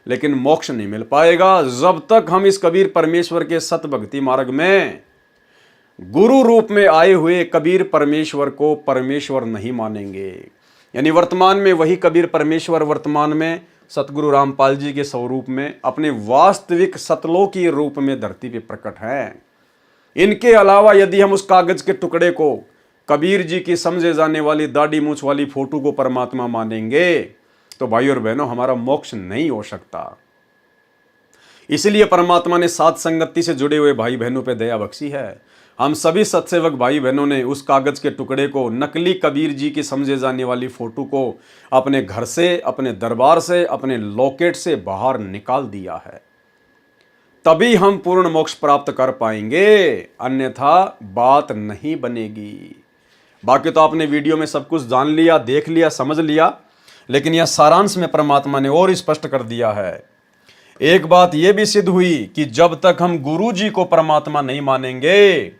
लेकिन मोक्ष नहीं मिल पाएगा जब तक हम इस कबीर परमेश्वर के सत भक्ति मार्ग में गुरु रूप में आए हुए कबीर परमेश्वर को परमेश्वर नहीं मानेंगे। यानी वर्तमान में वही कबीर परमेश्वर वर्तमान में सतगुरु रामपाल जी के स्वरूप में अपने वास्तविक सतलोकी रूप में धरती पे प्रकट हैं। इनके अलावा यदि हम उस कागज के टुकड़े को, कबीर जी की समझे जाने वाली दाढ़ी मूछ वाली फोटो को परमात्मा मानेंगे तो भाई और बहनों हमारा मोक्ष नहीं हो सकता। इसलिए परमात्मा ने सात संगति से जुड़े हुए भाई बहनों पे दया बख्शी है। हम सभी सत्सेवक भाई बहनों ने उस कागज के टुकड़े को, नकली कबीर जी की समझे जाने वाली फोटो को अपने घर से, अपने दरबार से, अपने लॉकेट से बाहर निकाल दिया है। तभी हम पूर्ण मोक्ष प्राप्त कर पाएंगे, अन्यथा बात नहीं बनेगी। बाकी तो आपने वीडियो में सब कुछ जान लिया, देख लिया, समझ लिया, लेकिन यह सारांश में परमात्मा ने और स्पष्ट कर दिया है। एक बात यह भी सिद्ध हुई कि जब तक हम गुरु जी को परमात्मा नहीं मानेंगे,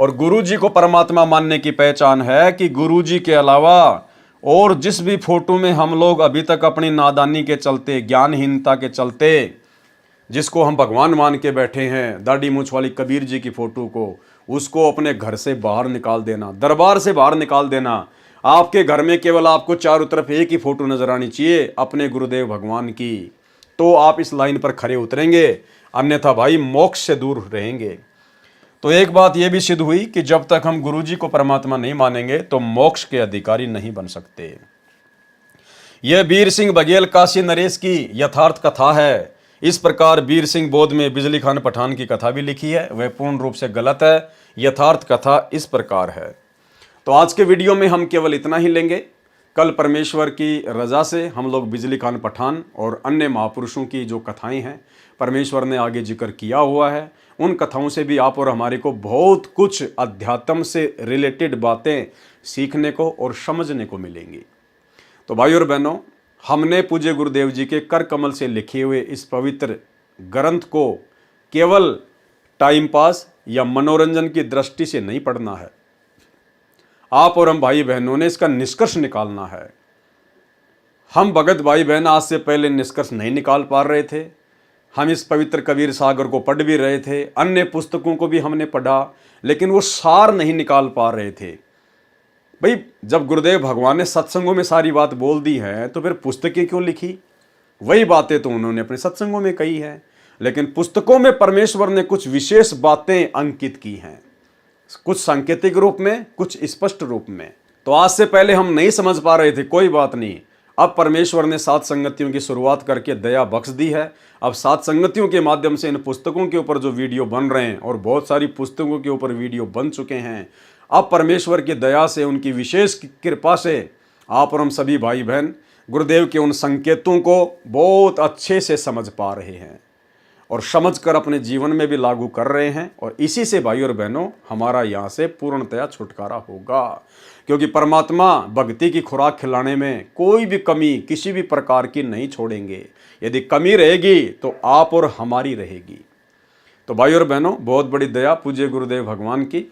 और गुरु जी को परमात्मा मानने की पहचान है कि गुरु जी के अलावा और जिस भी फोटो में हम लोग अभी तक अपनी नादानी के चलते, ज्ञानहीनता के चलते, जिसको हम भगवान मान के बैठे हैं, दाढ़ी मूछ वाली कबीर जी की फोटो को, उसको अपने घर से बाहर निकाल देना, दरबार से बाहर निकाल देना। आपके घर में केवल आपको चारों तरफ एक ही फोटो नजर आनी चाहिए, अपने गुरुदेव भगवान की, तो आप इस लाइन पर खरे उतरेंगे, अन्यथा भाई मोक्ष से दूर रहेंगे। तो एक बात यह भी सिद्ध हुई कि जब तक हम गुरु जी को परमात्मा नहीं मानेंगे तो मोक्ष के अधिकारी नहीं बन सकते। यह वीर सिंह बघेल काशी नरेश की यथार्थ कथा है। इस प्रकार वीर सिंह बोध में बिजली खान पठान की कथा भी लिखी है, वह पूर्ण रूप से गलत है। यथार्थ कथा इस प्रकार है। तो आज के वीडियो में हम केवल इतना ही लेंगे। कल परमेश्वर की रजा से हम लोग बिजली खान पठान और अन्य महापुरुषों की जो कथाएं हैं परमेश्वर ने आगे जिक्र किया हुआ है, उन कथाओं से भी आप और हमारे को बहुत कुछ अध्यात्म से रिलेटेड बातें सीखने को और समझने को मिलेंगी। तो भाई और बहनों, हमने पूज्य गुरुदेव जी के कर कमल से लिखे हुए इस पवित्र ग्रंथ को केवल टाइम पास या मनोरंजन की दृष्टि से नहीं पढ़ना है। आप और हम भाई बहनों ने इसका निष्कर्ष निकालना है। हम भगत भाई बहन आज से पहले निष्कर्ष नहीं निकाल पा रहे थे। हम इस पवित्र कबीर सागर को पढ़ भी रहे थे, अन्य पुस्तकों को भी हमने पढ़ा, लेकिन वो सार नहीं निकाल पा रहे थे। भाई जब गुरुदेव भगवान ने सत्संगों में सारी बात बोल दी है तो फिर पुस्तकें क्यों लिखी? वही बातें तो उन्होंने अपने सत्संगों में कही है, लेकिन पुस्तकों में परमेश्वर ने कुछ विशेष बातें अंकित की हैं, कुछ सांकेतिक रूप में, कुछ स्पष्ट रूप में। तो आज से पहले हम नहीं समझ पा रहे थे, कोई बात नहीं। अब परमेश्वर ने सात संगतियों की शुरुआत करके दया बख्श दी है। अब सात संगतियों के माध्यम से इन पुस्तकों के ऊपर जो वीडियो बन रहे हैं, और बहुत सारी पुस्तकों के ऊपर वीडियो बन चुके हैं, अब परमेश्वर की दया से, उनकी विशेष कृपा से आप और हम सभी भाई बहन गुरुदेव के उन संकेतों को बहुत अच्छे से समझ पा रहे हैं और समझकर अपने जीवन में भी लागू कर रहे हैं। और इसी से भाई और बहनों हमारा यहाँ से पूर्णतया छुटकारा होगा, क्योंकि परमात्मा भक्ति की खुराक खिलाने में कोई भी कमी किसी भी प्रकार की नहीं छोड़ेंगे। यदि कमी रहेगी तो आप और हमारी रहेगी। तो भाई और बहनों बहुत बड़ी दया पूज्य गुरुदेव भगवान की।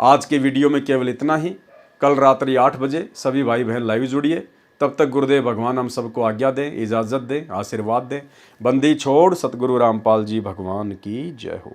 आज के वीडियो में केवल इतना ही। कल रात्रि 8 बजे सभी भाई बहन लाइव जुड़िए। तब तक गुरुदेव भगवान हम सबको आज्ञा दें, इजाज़त दें, आशीर्वाद दें। बंदी छोड़ सतगुरु रामपाल जी भगवान की जय हो।